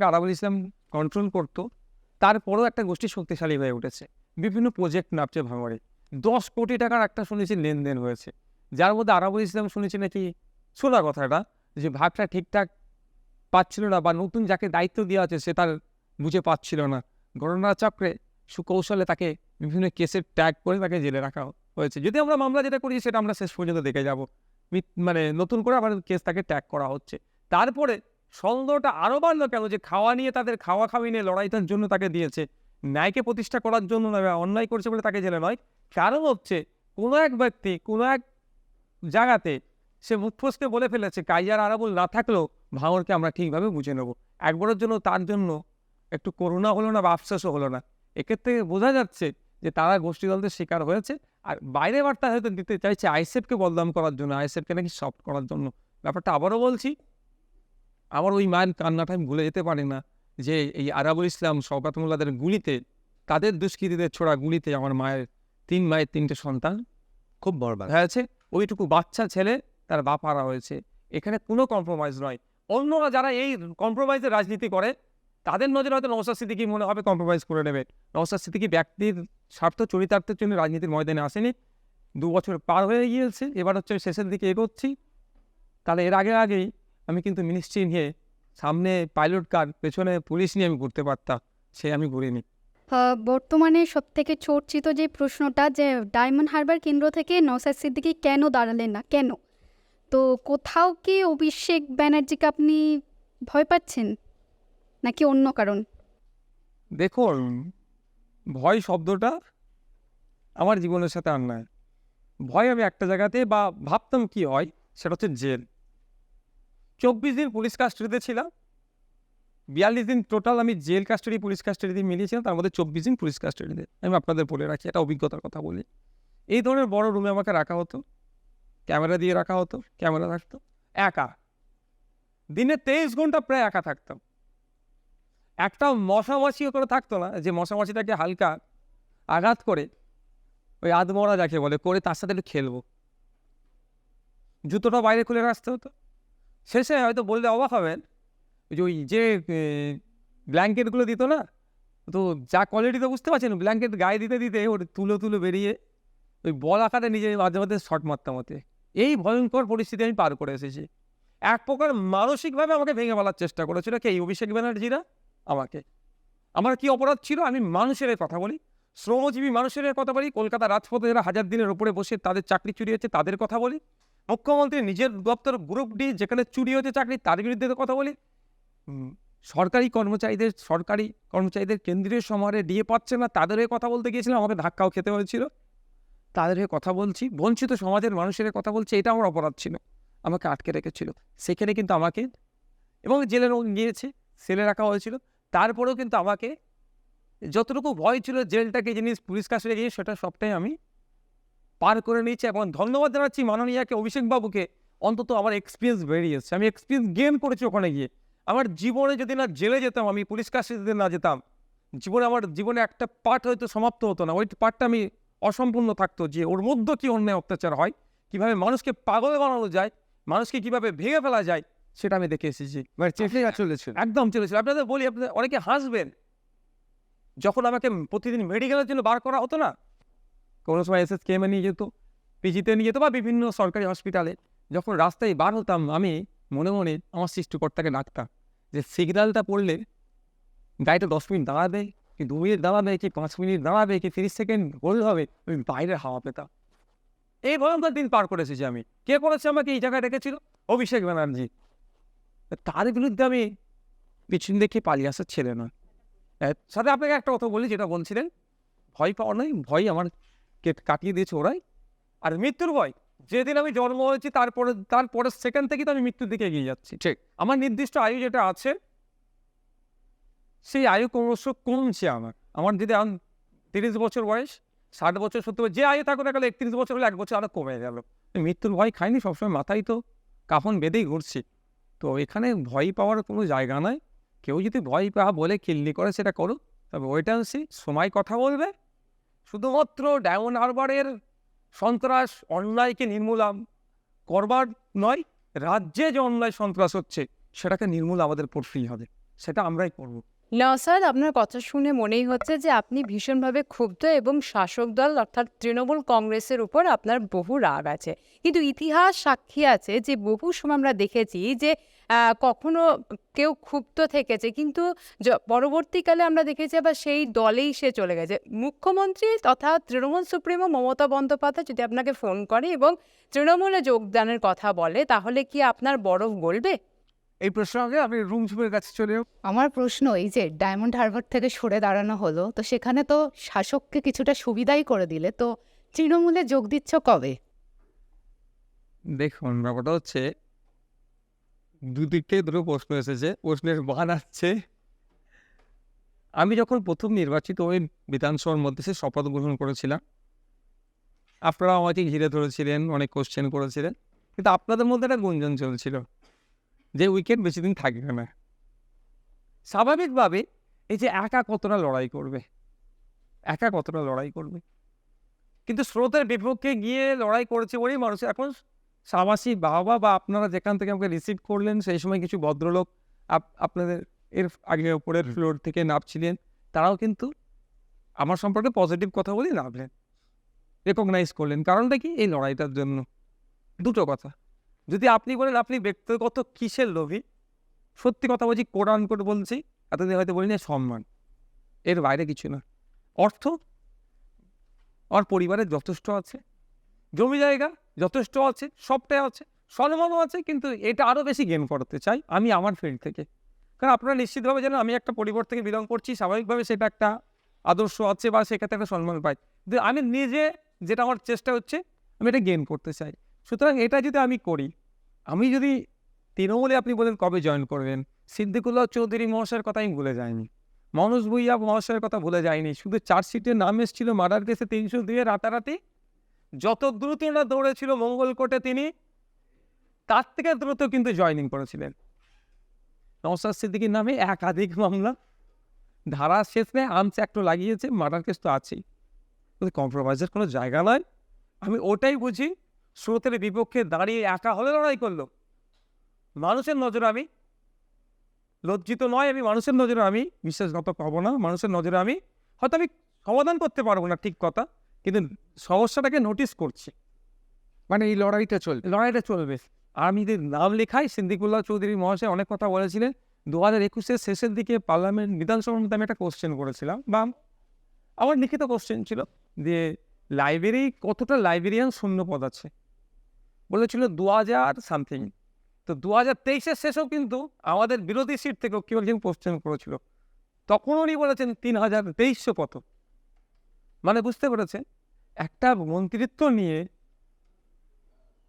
আরাবুল ইসলাম কন্ট্রোল করতো, তারপরেও একটা গোষ্ঠী শক্তিশালী হয়ে উঠেছে। বিভিন্ন প্রজেক্ট নামছে ভাঙড়ে, 10 কোটি টাকার একটা শুনেছি লেনদেন হয়েছে, যার মধ্যে আরাবুল ইসলাম শুনেছি নাকি, শোনা কথাটা, যে ভাগটা ঠিকঠাক পাচ্ছিল না, বা নতুন যাকে দায়িত্ব দেওয়া আছে সে তার বুঝে পাচ্ছিল না। ঘটনাচক্রে সুকৌশলে তাকে বিভিন্ন কেসের ট্যাগ করে তাকে জেলে রাখা হয়েছে। যদি আমরা মামলা যেটা করি সেটা আমরা শেষ পর্যন্ত দেখে যাব, মানে নতুন করে আবার কেস তাকে ট্যাগ করা হচ্ছে। তারপরে সন্দেহটা আরও বাড়লো কেন, যে খাওয়া নিয়ে, তাদের খাওয়া খাওয়ি নিয়ে লড়াইটার জন্য তাকে দিয়েছে, ন্যায়কে প্রতিষ্ঠা করার জন্য নয়, অন্যায় করছে বলে তাকে জেলে নয়। কারণ হচ্ছে কোনো এক ব্যক্তি, কোনো এক জায়গাতে সে মুখ ফসকে বলে ফেলেছে কাইজার আরাবুল না থাকলেও ভাঙরকে আমরা ঠিকভাবে বুঝে নেব। একবারের জন্য তার জন্য একটু করুণা হলো না বা আফসোসও হলো না। এক্ষেত্রে বোঝা যাচ্ছে যে তারা গোষ্ঠীদ্বন্দ্বের শিকার হয়েছে। আর বাইরে বার্তা হয়তো দিতে চাইছে আইএসএফকে বদনাম করার জন্য, আইএসএফকে নাকি সফট করার জন্য। ব্যাপারটা আবারও বলছি, আমার ওই মায়ের কান্নাটা আমি ভুলে যেতে পারি না যে এই আরাবুল ইসলাম শওকত মোল্লাদের গুলিতে, তাদের দুষ্কৃতীদের ছোড়া গুলিতে আমার মায়ের 3 মায়ের 3টে সন্তান খুব বরবাদ। হয়েছে। ওইটুকু বাচ্চা ছেলে তার বাপ হারা হয়েছে। এখানে কোনো কম্প্রোমাইজ নয়। অন্যরা যারা এই কম্প্রোমাইজের রাজনীতি করে তাদের নজরে হয়তো নওশাদ সিদ্দিকী মনে হবে কম্প্রোমাইজ করে নেবে। নওশাদ সিদ্দিকী ব্যক্তির স্বার্থ চরিতার্থের জন্য রাজনীতির ময়দানে আসেনি। 2 বছর পার হয়ে গিয়েছে, এবার হচ্ছে শেষের দিকে এগোচ্ছি। তাহলে এর আগেই আমি কিন্তু মিনিস্ট্রি নিয়ে সামনে পাইলট কার, পেছনে পুলিশ নিয়ে আমি ঘুরতে পারতাম, সে আমি ঘুরিনি। বর্তমানে সবথেকে চর্চিত যে প্রশ্নটা যে ডায়মন্ড হারবার কেন্দ্র থেকে নওশাদ সিদ্দিকী কেন দাঁড়ালেন না, কেন? তো কোথাও কি অভিষেক ব্যানার্জিকে আপনি ভয় পাচ্ছেন নাকি অন্য কারণ? দেখুন, ভয় শব্দটা আমার জীবনের সাথে আর নাই। ভয় আমি একটা জায়গাতে বা ভাবতাম কি হয়, সেটা হচ্ছে জেল। 24 দিন পুলিশ কাস্টাডিতে ছিলাম, 42 দিন টোটাল আমি জেল কাস্টাডি পুলিশ কাস্টাডিতে মিলিয়েছিলাম, তার মধ্যে 24 দিন পুলিশ কাস্টাডিতে। আমি আপনাদের বলে রাখি, এটা অভিজ্ঞতার কথা বলি। এই ধরনের বড় রুমে আমাকে রাখা হতো, ক্যামেরা দিয়ে রাখা হতো, ক্যামেরা থাকতো, একা দিনে 23 ঘন্টা প্রায় একা থাকতাম। একটা মশামাছিও করে থাকতো না যে মশামাছিটাকে হালকা আঘাত করে ওই আধমরা যাকে বলে করে তার সাথে একটু খেলবো। জুতোটা বাইরে খুলে রাখতে হতো। শেষে হয়তো বললে অবাক হবেন, ওই যে ব্ল্যাঙ্কেটগুলো দিত না, তো যা কোয়ালিটি তো বুঝতে পারছেন, ব্ল্যাঙ্কেট গায়ে দিতে দিতে ওর তুলো বেরিয়ে ওই বল আকারে নিজে মাঝে মাঝে শর্ট মারতাম হতে। এই ভয়ঙ্কর পরিস্থিতি আমি পার করে এসেছি। এক প্রকার মানসিকভাবে আমাকে ভেঙে ফেলার চেষ্টা করেছিল কে, এই অভিষেক ব্যানার্জিরা আমাকে। আমার কি অপরাধ ছিল? আমি মানুষের কথা বলি, শ্রমজীবী মানুষের কথা বলি, কলকাতা রাজপথে যারা 1000 দিনের উপরে বসে তাদের চাকরি চুরি হচ্ছে তাদের কথা বলি, মুখ্যমন্ত্রী নিজের দপ্তর গ্রুপ ডি যেখানে চুরি হচ্ছে চাকরি তার বিরুদ্ধে কথা বলি, সরকারি কর্মচারীদের কেন্দ্রীয় সমাহারে ডিএ পাচ্ছে না তাদের হয়ে কথা বলতে গিয়েছিলাম, আমাকে ধাক্কাও খেতে হয়েছিল। তাদের হয়ে কথা বলছি, বঞ্চিত সমাজের মানুষের কথা বলছি, এটা আমার অপরাধ ছিল, আমাকে আটকে রেখেছিল। সেখানে কিন্তু আমাকে এবং জেলে গিয়েছে, সেলে রাখা হয়েছিল। তারপরেও কিন্তু আমাকে যতটুকু ভয় ছিল জেলটাকে জিনিস পুলিশ কাছে গিয়ে সেটা সবটাই আমি পার করে নিয়েছি। এবং ধন্যবাদ জানাচ্ছি মাননীয়াকে, অভিষেক বাবুকে, অন্তত আমার এক্সপিরিয়েন্স বেরিয়েছে, আমি এক্সপিরিয়েন্স গেন করেছি ওখানে গিয়ে। আমার জীবনে যদি না জেলে যেতাম, আমি পুলিশ কাছে যদি না যেতাম, আমার জীবনে একটা পার্ট হয়তো সমাপ্ত হতো না, ওই পার্টটা আমি অসম্পূর্ণ থাকতো, যে ওর মধ্যে কী অন্যায় অত্যাচার হয়, কীভাবে মানুষকে পাগল বানানো যায়, মানুষকে কীভাবে ভেঙে ফেলা যায়, সেটা আমি দেখে এসেছি। চলেছিল একদম চলেছিল। আপনাদের বলি, আপনাদের অনেকে হাসবেন, যখন আমাকে প্রতিদিন মেডিকেলের জন্য বার করা হতো না, কোনো সময় SSKM নিয়ে যেত, পিজিতে নিয়ে যেত বা বিভিন্ন সরকারি হসপিটালে, যখন রাস্তায় বার হতাম আমি মনে মনে আমার সৃষ্টিকর্তাকে ডাকতাম যে সিগন্যালটা পড়লে গাড়িটা 10 মিনিট দাঁড়াবে কি 2 মিনিট দাঁড়াবে কি 5 মিনিট দাঁড়াবে কি 30 সেকেন্ড হলে হবে, আমি বাইরে হাওয়া পেতাম। এই ভয়ঙ্কর দিন পার করে এসেছি আমি। কে করেছে আমাকে এই জায়গায় রেখেছিল? অভিষেক ব্যানার্জি। তার বিরুদ্ধে আমি পিছন দেখে পালিয়ে আসার ছেলে নয়। সাথে আপনাকে একটা কথা বলি, যেটা বলছিলেন, ভয় পাওয়া নয়, ভয় আমার কাটিয়ে দিয়েছে ওরাই। আর মৃত্যুর ভয়, যেদিন আমি জন্ম হয়েছি তারপরের সেকেন্ড থেকে তো আমি মৃত্যুর দিকে এগিয়ে যাচ্ছি। ঠিক আমার নির্দিষ্ট আয়ু যেটা আছে, সেই আয়ু ক্রমশ কমছে। আমার যদি 30 বছর বয়স, 60 বছর 70 বছর, যে আয়ু থাকুক না কেন, 31 বছর হলে 1 বছর আরও কমে গেল। মৃত্যুর ভয় খাইনি, সবসময় মাথায় তো কাফন বেঁধেই ঘুরছি। তো এখানে ভয় পাওয়ার কোনো জায়গা নয়। কেউ যদি ভয় পাওয়া বলে কিল্লি করে সেটা করুক, তবে ওয়েট অ্যান্ড সি, সময় কথা বলবে। শুধুমাত্র ডায়মন্ড হারবারের সন্ত্রাস অন্যায়কে নির্মূল করবার নয়, রাজ্যে যে অন্যায় সন্ত্রাস হচ্ছে সেটাকে নির্মূল আমাদের করতেই হবে, সেটা আমরাই করব। নওশাদ, আপনার কথা শুনে মনেই হচ্ছে যে আপনি ভীষণভাবে ক্ষুব্ধ এবং শাসক দল অর্থাৎ তৃণমূল কংগ্রেসের উপর আপনার বহু রাগ আছে। কিন্তু ইতিহাস সাক্ষী আছে যে বহু সময় আমরা দেখেছি যে কখনো কেউ ক্ষুব্ধ থেকেছে, কিন্তু পরবর্তীকালে আমরা দেখেছি আবার সেই দলেই সে চলে গেছে। মুখ্যমন্ত্রী তথা তৃণমূল সুপ্রিমো মমতা বন্দ্যোপাধ্যায় যদি আপনাকে ফোন করে এবং তৃণমূলে যোগদানের কথা বলে, তাহলে কি আপনার বরফ গলবে? এই প্রসঙ্গে আমি রুমঝুমের কাছে চলে যাব। আমার প্রশ্ন, এই যে ডায়মন্ড হারবার থেকে সরে দাঁড়ানো হলো, তো সেখানে তো শাসককে কিছুটা সুবিধাই করে দিলে, তো তৃণমূলে যোগ দিচ্ছ কবে? দেখুন ব্যাপারটা হচ্ছে দুদিকে দুটো প্রশ্ন এসেছে, প্রশ্নের মান আসছে। আমি যখন প্রথম নির্বাচিত ওই বিধানসভার মধ্যে সে শপথ গ্রহণ করেছিলাম, আপনারা আমাকে ঘিরে ধরেছিলেন, অনেক কোশ্চেন করেছিলেন, কিন্তু আপনাদের মধ্যে একটা গুঞ্জন চলছিল যে উইকেট বেশি দিন থাকবে না। স্বাভাবিকভাবে এই যে একা কতটা লড়াই করবে, একা কতটা লড়াই করবে, কিন্তু স্রোতের বিপক্ষে গিয়ে লড়াই করেছে বলেই মানুষ এখন সাবাসী বাবা বা আপনারা যেখান থেকে আমাকে রিসিভ করলেন সেই সময় কিছু ভদ্রলোক আপনাদের এর আগে ওপরের ফ্লোর থেকে নামছিলেন, তারাও কিন্তু আমার সম্পর্কে পজিটিভ কথা বলেই নামলেন, রেকগনাইজ করলেন। কারণটা কি? এই লড়াইটার জন্য। দুটো কথা, যদি আপনি বলেন আপনি ব্যক্তিগত কিসের লোভী, সত্যি কথা বলছি, কোরআন করে বলছি, এতদিন হয়তো বলি না সম্মান, এর বাইরে কিছু না। অর্থ আমার পরিবারের যথেষ্ট আছে, জমি জায়গা যথেষ্ট আছে, সবটাই আছে, সম্মানও আছে, কিন্তু এটা আরও বেশি গেন করতে চাই আমি আমার ফিল্ড থেকে। কারণ আপনারা নিশ্চিতভাবে জানেন আমি একটা পরিবার থেকে বিলং করছি, স্বাভাবিকভাবে সেটা একটা আদর্শ আছে বা সেক্ষেত্রে একটা সম্মান পাই, কিন্তু আমি নিজে যেটা আমার চেষ্টা হচ্ছে আমি এটা গেন করতে চাই। সুতরাং এটা যদি আমি করি, আমি যদি তৃণমূলে আপনি বলেন কবে জয়েন করবেন, সিদ্দিকুল্লাহ চৌধুরী মহাশয়ের কথা আমি ভুলে যাইনি, মনোজ ভুইয়া মহাশয়ের কথা ভুলে যায়নি। শুধু চার্জশিটের নাম এসেছিল মার্ডার কেসে 302 রাতারাতি, যত দ্রুত না দৌড়েছিল মঙ্গল কোর্টে তিনি, তার থেকে দ্রুত কিন্তু জয়েনিং করেছিলেন। নওশাদ সিদ্দিকীর নামে একাধিক মামলা, ধারা শেষ নেই, আর্মস অ্যাক্টও লাগিয়েছে, মার্ডার কেস তো আছেই, কম্প্রোমাইজের কোনো জায়গা নয়। আমি ওটাই বুঝি, স্রোতের বিপক্ষে দাঁড়িয়ে একা হলে লড়াই করলো। মানুষের নজরে আমি লজ্জিত নয়, আমি মানুষের নজরে আমি বিশ্বাসঘাতক পাবো না, মানুষের নজরে আমি হয়তো আমি সমাধান করতে পারবো না, ঠিক কথা, কিন্তু সমস্যাটাকে নোটিস করছি। মানে এই লড়াইটা চলবে। লড়াইটা চলবে। আমি যদি নাম লেখাই, সিদ্দিকুল্লাহ চৌধুরী মহাশয় অনেক কথা বলেছিলেন। 2021-এর শেষের দিকে পার্লামেন্ট বিধানসভার মধ্যে আমি একটা কোশ্চেন করেছিলাম, বা আমার লিখিত কোশ্চেন ছিল যে লাইব্রেরি কতটা লাইব্রেরিয়ান শূন্য পদ আছে, বলেছিল 2000 সামথিং। তো 2023-এর শেষেও কিন্তু আমাদের বিরোধী সিট থেকেও কেউ একজন কোশ্চেন করেছিল, তখন উনি বলেছেন 3023 কত। মানে বুঝতে পেরেছেন, একটা মন্ত্রিত্ব নিয়ে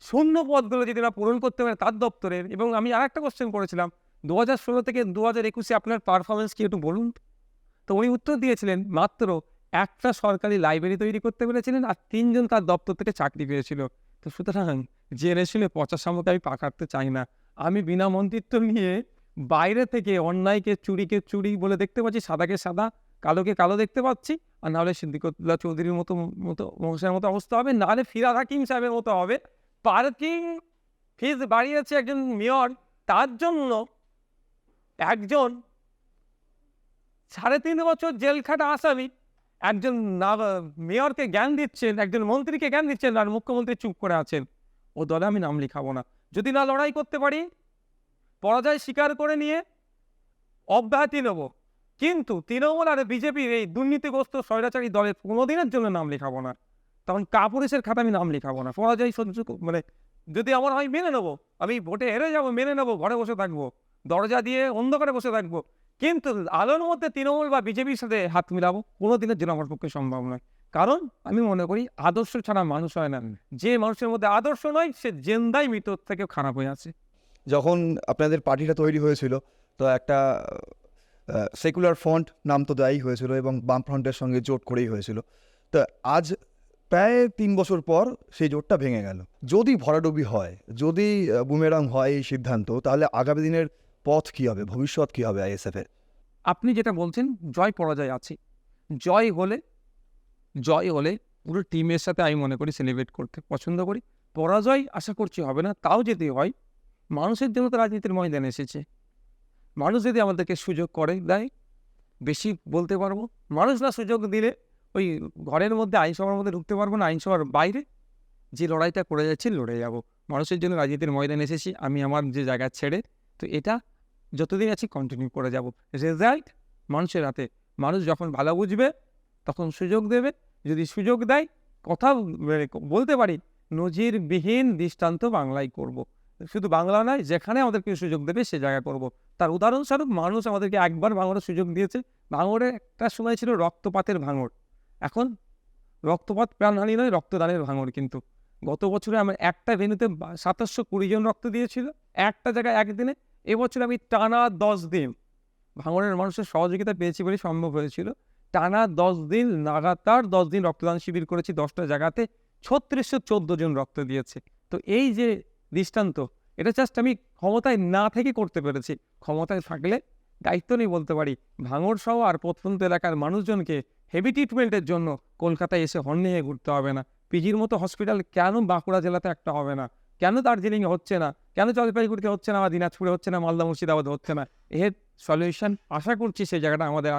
শূন্য পদগুলো যদি না পূরণ করতে পারে তার দপ্তরের। এবং আমি আর একটা কোশ্চেন করেছিলাম, 2016 থেকে 2021-এ আপনার পারফরমেন্স কি একটু বলুন। তো উনি উত্তর দিয়েছিলেন মাত্র একটা সরকারি লাইব্রেরি তৈরি করতে পেরেছিলেন, আর 3 জন তার দপ্তর থেকে চাকরি পেয়েছিল। তো সুতরাং জেনে শুনে পচা সামকে আমি পাকাতে চাই না। আমি বিনা মন্ত্রিত্ব নিয়ে বাইরে থেকে অন্যায়কে চুরিকে চুরি বলে দেখতে পাচ্ছি, সাদাকে সাদা, কালোকে কালো দেখতে পাচ্ছি, আর নাহলে সিদ্দিকুল্লাহ চৌধুরীর মতো মতো মহাশয়ের মতো অবস্থা হবে, নাহলে ফিরাদ হাকিম সাহেবের মতো হবে। পার্কিং ফিজ বাড়িয়েছে একজন মেয়র, তার জন্য একজন 3.5 বছর জেল খাটা আসামি একজন মেয়রকে জ্ঞান দিচ্ছেন, একজন মন্ত্রীকে জ্ঞান দিচ্ছেন, আর মুখ্যমন্ত্রী চুপ করে আছেন। ও দলে আমি নাম লিখাবো না। যদি না লড়াই করতে পারি, পরাজয় স্বীকার করে নিয়ে অব্যাহতি নেব, কিন্তু তৃণমূল আর বিজেপির এই দুর্নীতিগ্রস্ত স্বৈরাচারী দলের কোনোদিনের জন্য নাম লেখাবো না। তখন কাপুরুষের খাতা আমি নাম লেখাবো না। পরাজয় সহ্য মানে যদি আমার হয় মেনে নেবো, আমি ভোটে হেরে যাবো, মেনে নেবো, ঘরে বসে থাকবো, দরজা দিয়ে অন্ধকারে বসে থাকবো, কিন্তু আলোর মধ্যে তৃণমূল বা বিজেপির সাথে হাত মিলাবো কোনো দিনের জন্য আমার পক্ষে সম্ভব নয়। কারণ আমি মনে করি আদর্শ ছাড়া মানুষ হয় না। যে মানুষের মধ্যে আদর্শ নয় সে জেন্দাই মৃত থেকে খারাপ হয়ে আছে। যখন আপনাদের পার্টিটা তৈরি হয়েছিল, তো একটা সেকুলার ফ্রন্ট নাম তো দেওয়াই হয়েছিল এবং বাম ফ্রন্টের সঙ্গে জোট করেই হয়েছিল। তো আজ প্রায় 3 বছর পর সেই জোটটা ভেঙে গেল। যদি ভরাডুবি হয়, যদি বুমেরাং হয় এই সিদ্ধান্ত, তাহলে আগামী দিনের পথ কী হবে, ভবিষ্যৎ কী হবে আইএসএফের? আপনি যেটা বলছেন জয় পরাজয় আছে, জয় হলে পুরো টিমের সাথে আমি মনে করি সেলিব্রেট করতে পছন্দ করি। পরাজয় আশা করছি হবে না, তাও যদি হয় মানুষের জন্য তো রাজনীতির ময়দানে এসেছে, মানুষ যদি আমাদেরকে সুযোগ করে দেয় বেশি বলতে পারবো। মানুষ না সুযোগ দিলে ওই ঘরের মধ্যে আইনসভার মধ্যে ঢুকতে পারবো না, আইনসভার বাইরে যে লড়াইটা করে যাচ্ছি লড়ে যাব। মানুষের জন্য রাজনীতির ময়দানে এসেছি আমি আমার যে জায়গা ছেড়ে, তো এটা যতদিন আছি কন্টিনিউ করে যাব। রেজাল্ট মানুষের হাতে, মানুষ যখন ভালো বুঝবে তখন সুযোগ দেবে। যদি সুযোগ দেয়, কথা বলতে পারি নজিরবিহীন দৃষ্টান্ত বাংলায় করব। শুধু বাংলা নয়, যেখানে আমাদেরকে সুযোগ দেবে সে জায়গা করব। তার উদাহরণস্বরূপ মানুষ আমাদেরকে একবার ভাঙড়ের সুযোগ দিয়েছে। ভাঙড়ে একটা সময় ছিল রক্তপাতের ভাঙড়, এখন রক্তপাত প্রাণহানি নয়, রক্তদানের ভাঙড়। কিন্তু গত বছরে আমার একটা ভেন্যুতে 2720 জন রক্ত দিয়েছিল একটা জায়গায় একদিনে। এবছর আমি টানা 10 দিন ভাঙড়ের মানুষের সহযোগিতা পেয়েছি বলে সম্ভব হয়েছিল। টানা 10 দিন লাগাতার 10 দিন রক্তদান শিবির করেছি 10টা জায়গাতে, 3614 জন রক্ত দিয়েছে। তো এই যে দৃষ্টান্ত, এটা জাস্ট আমি ক্ষমতায় না থেকে করতে পেরেছি। ক্ষমতায় থাকলে দায়িত্ব নিয়ে বলতে পারি ভাঙড় সহ আর প্রত্যন্ত এলাকার মানুষজনকে হেভি ট্রিটমেন্টের জন্য কলকাতায় এসে হর্ন নিয়ে ঘুরতে হবে না। পিজির মতো হসপিটাল কেন বাঁকুড়া জেলাতে একটা হবে না, কেন দার্জিলিংয়ে হচ্ছে না, কেন জলপাইগুড়িতে হচ্ছে না, বা দিনাজপুরে হচ্ছে না, মালদা মুর্শিদাবাদে হচ্ছে না, এর সলিউশন আশা করছি সেই জায়গাটা আমাদের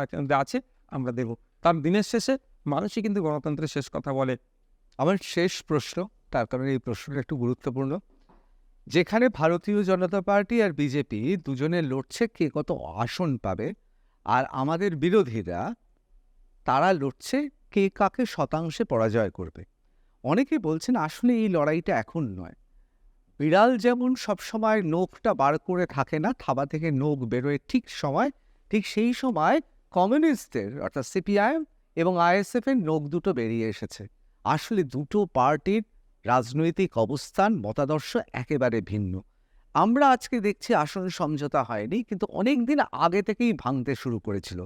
আছে, আমরা দেবো। তার দিনের শেষে মানুষই কিন্তু গণতন্ত্রের শেষ কথা বলে। আমার শেষ প্রশ্ন, তার কারণে এই প্রশ্নটা একটু গুরুত্বপূর্ণ। যেখানে ভারতীয় জনতা পার্টি আর বিজেপি দুজনে লড়ছে কে কত আসন পাবে, আর আমাদের বিরোধীরা তারা লড়ছে কে কাকে শতাংশে পরাজয় করবে। অনেকে বলছেন আসলে এই লড়াইটা এখন নয়। বিড়াল যেমন সবসময় নখটা বার করে থাকে না, থাবা থেকে নখ বেরোয় ঠিক সেই সময় কমিউনিস্টদের অর্থাৎ সিপিআইএম এবং আইএসএফের নখ দুটো বেরিয়ে এসেছে। আসলে দুটো পার্টির রাজনৈতিক অবস্থান মতাদর্শ একেবারে ভিন্ন। আমরা আজকে দেখছি আসন সমঝোতা হয়নি, কিন্তু অনেক দিন আগে থেকেই ভাঙতে শুরু করেছিল।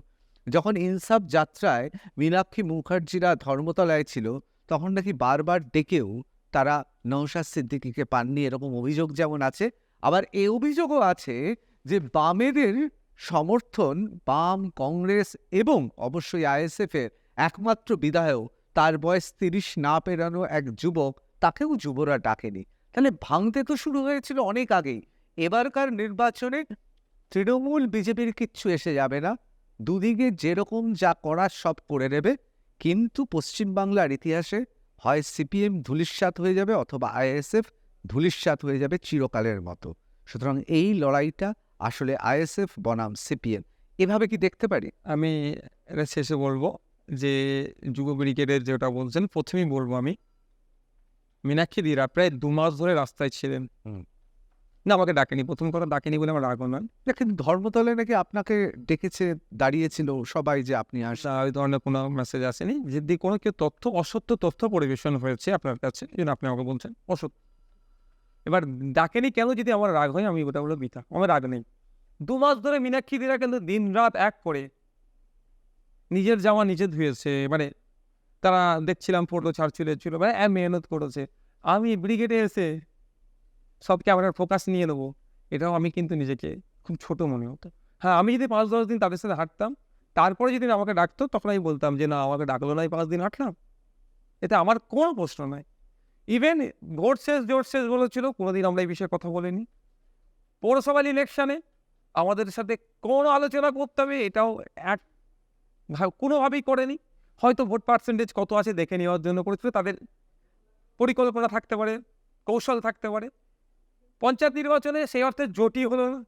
যখন ইনসাফ যাত্রায় মীনাক্ষী মুখার্জিরা ধর্মতলায় ছিল, তখন নাকি বারবার ডেকেও তারা নওশাদ সিদ্দিকীকে পাননি, এরকম অভিযোগ যেমন আছে, আবার এ অভিযোগও আছে যে বামেদের সমর্থন, বাম, কংগ্রেস এবং অবশ্যই আইএসএফের একমাত্র বিধায়ক, তার বয়স 30 না পেরানো এক যুবক, তাকেও যুবরা ডাকেনি। তাহলে ভাঙতে তো শুরু হয়েছিল অনেক আগেই। এবারকার নির্বাচনে তৃণমূল বিজেপির কিচ্ছু এসে যাবে না, দুদিকে যেরকম যা করার সব করে নেবে, কিন্তু পশ্চিমবাংলার ইতিহাসে হয় সিপিএম ধূলিসাৎ হয়ে যাবে অথবা আইএসএফ ধূলিসাৎ হয়ে যাবে চিরকালের মতো। সুতরাং এই লড়াইটা আসলে আইএসএফ বনাম সিপিএম, এভাবে কি দেখতে পারি? আমি এটা শেষে বলবো যে যুব ব্রিগেডের যেটা বলছেন, প্রথমেই বলবো আমি মীনাক্ষী দিরা প্রায় 2 মাস ধরে রাস্তায় ছিলেন। না, আমাকে ডাকেনি, প্রথম কথা ডাকেনি বলে আমার রাগও নয়। না, কিন্তু ধর্মতলে নাকি আপনাকে ডেকেছে, দাঁড়িয়েছিল সবাই যে আপনি আসেন। ওই ধরনের কোনো মেসেজ আসেনি। যদি কোনো কেউ অসত্য তথ্য পরিবেশন হয়েছে আপনার কাছে, যেন আপনি আমাকে বলছেন অসত্য। এবার ডাকেনি কেন যদি আমার রাগ হয়, আমি ওটা বলে মিথ্যা, আমার রাগ নেই। 2 মাস ধরে মীনাক্ষী দিরা কিন্তু দিন রাত এক করে নিজের জামা নিজে ধুয়েছে, মানে তারা দেখছিলাম ফটো ছাড়ছিল, মানে মেহনত করেছে। আমি ব্রিগেডে এসে সব ক্যামেরার ফোকাস নিয়ে নেবো, এটাও আমি কিন্তু নিজেকে খুব ছোট মনে হতো। হ্যাঁ, আমি যদি 5-10 দিন তাদের সাথে হাঁটতাম, তারপরে যদি আমাকে ডাকতো, তখন আমি বলতাম যে না, আমাকে ডাকলো না, 5 দিন হাঁটলাম, এতে আমার কোনো প্রশ্ন নাই। ইভেন জোট শেষ বলেছিল, কোনোদিন আমরা এই বিষয়ে কথা বলিনি। পৌরসভা ইলেকশানে আমাদের সাথে কোনো আলোচনা করতে হবে এটাও কোনোভাবেই করেনি। হয়তো ভোট পার্সেন্টেজ কত আছে দেখে নেওয়ার জন্য করেছিল, তাদের পরিকল্পনা থাকতে পারে, কৌশল থাকতে পারে। পঞ্চায়েত নির্বাচনে সেই অর্থে জোটই হলো না।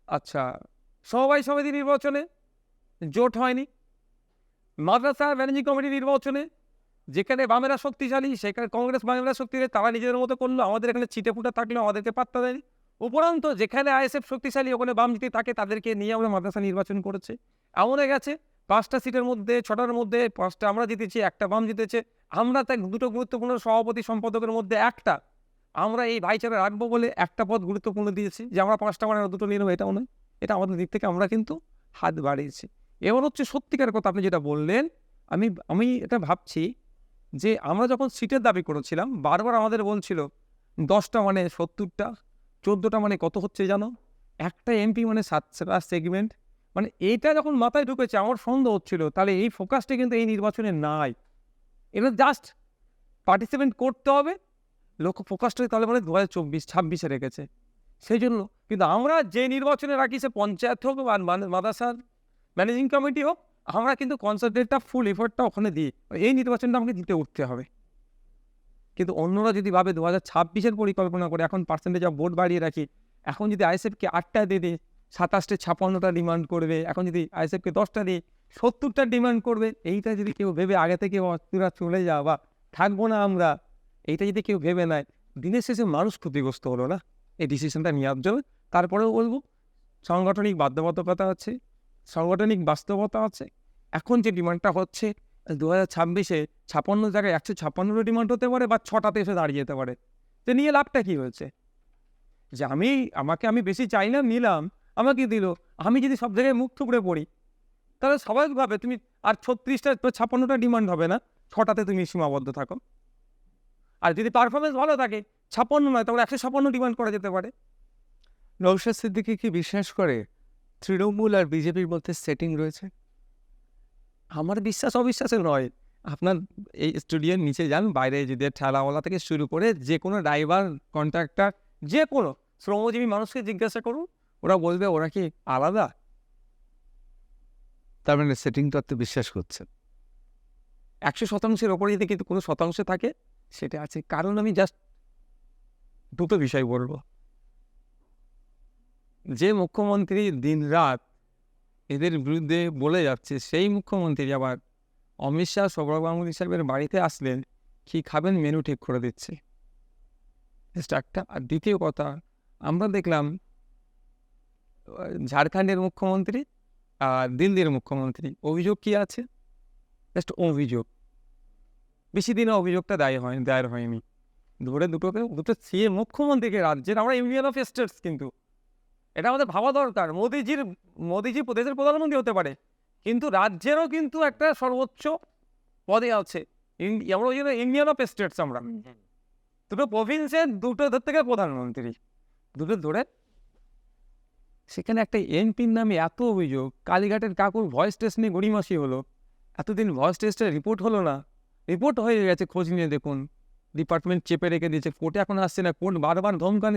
আচ্ছা, সমবায় সমিতি নির্বাচনে জোট হয়নি। মাদ্রাসা ম্যানেজিং কমিটি নির্বাচনে যেখানে বামেরা শক্তিশালী, সেখানে কংগ্রেস বামেরা শক্তিশালী, তারা নিজেদের মতো করলো, আমাদের এখানে ছিটে ফুটে থাকলেও আমাদেরকে পাত্তা দেয়নি। উপরন্ত যেখানে আইএসএফ শক্তিশালী, ওখানে বাম যদি থাকে, তাদেরকে নিয়ে আমরা মাদ্রাসা নির্বাচন করেছে। এমন হয়ে গেছে 5টা সিটের মধ্যে 6টার মধ্যে 5টা আমরা জিতেছি, একটা বাম জিতেছে। আমরা তাই 2টো গুরুত্বপূর্ণ সভাপতি সম্পাদকের মধ্যে একটা আমরা এই ভাইচারা রাখবো বলে একটা পদ গুরুত্বপূর্ণ দিয়েছি, যে আমরা 5টা মানে 2টো নিয়ে নেবো, এটাও নয়। এটা আমাদের দিক থেকে আমরা কিন্তু হাত বাড়িয়েছি। এবার হচ্ছে সত্যিকার কথা, আপনি যেটা বললেন, আমি এটা ভাবছি যে আমরা যখন সিটের দাবি করেছিলাম, বারবার আমাদের বলছিল 10টা মানে 70টা, 14টা মানে কত হচ্ছে জানো, একটা এমপি মানে 7টা সেগমেন্ট, মানে এইটা যখন মাথায় ঢুকেছে আমার সন্দেহ হচ্ছিল, তাহলে এই ফোকাসটা কিন্তু এই নির্বাচনে নাই। এটা জাস্ট পার্টিসিপেন্ট করতে হবে, লক্ষ্য ফোকাসটা তাহলে মানে 2024-26-এ রেখেছে। সেই জন্য কিন্তু আমরা যে নির্বাচনে রাখি, সে পঞ্চায়েত হোক বা মাদ্রাসার ম্যানেজিং কমিটি হোক, আমরা কিন্তু কনসেন্ট্রেটটা, ফুল এফোর্টটা ওখানে দিই, এই নির্বাচনটা আমাকে দিতে উঠতে হবে। কিন্তু অন্যরা যদি ভাবে 2026-এর পরিকল্পনা করে এখন পার্সেন্টেজ অফ ভোট বাড়িয়ে রাখি, এখন যদি আইএসএফকে 8টা দিয়ে দিই, 27টে 56টা ডিমান্ড করবে, এখন যদি আইএসএফকে 10টা দিই 70টা ডিমান্ড করবে, এইটা যদি কেউ ভেবে আগে থেকে অস্থিরা চলে যাওয়া বা থাকবো না আমরা, এইটা যদি কেউ ভেবে নেয়, দিনের শেষে মানুষ ক্ষতিগ্রস্ত হলো না এই ডিসিশনটা নেওয়ার জন্য। তারপরেও বলবো সাংগঠনিক বাধ্যবাধকতা আছে, সাংগঠনিক বাস্তবতা আছে। এখন যে ডিমান্ডটা হচ্ছে, 2026-এ 56 জায়গায় 156টা ডিমান্ড হতে পারে বা 6টাতে এসে দাঁড়িয়ে যেতে পারে। যে নিয়ে লাভটা কী হয়েছে? যে আমি বেশি চাইলাম, নিলাম, আমাকে দিল। আমি যদি সব জায়গায় মুখ থুবড়ে পড়ি, তাহলে স্বাভাবিকভাবে তুমি আর 36টা 56টা ডিমান্ড হবে না, 6টাতে তুমি সীমাবদ্ধ থাকো। আর যদি পারফরমেন্স ভালো থাকে, 56 নয়, তাহলে 156 ডিমান্ড করা যেতে পারে। নওশাদ সিদ্দিকী কি বিশ্বাস করে তৃণমূল আর বিজেপির মধ্যে সেটিং রয়েছে? আমার বিশ্বাস অবিশ্বাসের নয়। আপনার এই স্টুডিওর নিচে যান, বাইরে যদি ঠেলাওয়ালা থেকে শুরু করে যে কোনো ড্রাইভার, কন্ট্রাক্টর, যে কোনো শ্রমজীবী মানুষকে জিজ্ঞাসা করুন, ওরা বলবে ওরা কি আলাদা? তার মানে সেটিং তত্ত্বে বিশ্বাস করছেন। 100%-এর ওপরে যদি কিন্তু কোনো শতাংশ থাকে, সেটা আছে। কারণ আমি জাস্ট দুটো বিষয় বলবো। যে মুখ্যমন্ত্রী দিনরাত এদের বিরুদ্ধে বলে যাচ্ছে, সেই মুখ্যমন্ত্রী আবার অমিত শাহ, সৌরভ গাঙ্গুলি সাহেবের বাড়িতে আসলেন, কী খাবেন মেনু ঠিক করে দিচ্ছে। জাস্ট একটা। আর দ্বিতীয় কথা, আমরা দেখলাম ঝাড়খণ্ডের মুখ্যমন্ত্রী আর দিল্লির মুখ্যমন্ত্রী, অভিযোগ কী আছে? জাস্ট অভিযোগ। বেশি দিনে অভিযোগটা দায়ের হয়নি। ধরে দুটো সিএ মুখ্যমন্ত্রীকে রাজ্যের, আমরা ইউনিয়ন অফ স্টেটস, কিন্তু এটা আমাদের ভাবা দরকার। মোদিজি দেশের প্রধানমন্ত্রী হতে পারে, কিন্তু রাজ্যেরও কিন্তু একটা সর্বোচ্চ পদে আছে। আমরা ওই জন্য ইউনিয়ন অফ স্টেটস, আমরা দুটো প্রভিন্সের দুটো থেকে প্রধানমন্ত্রী, দুটো ধরে সেখানে একটা এমপির নামে এত অভিযোগ। কালীঘাটের কাকুর ভয়েস টেস্ট নিয়ে গড়িমাসি হলো, এতদিন ভয়েস টেস্টের রিপোর্ট হলো না। রিপোর্ট হয়ে গেছে, খোঁজ নিয়ে দেখুন। ডিপার্টমেন্ট চেপে রেখে দিয়েছে, কোর্টে এখন আসছে না, কোর্ট বারবার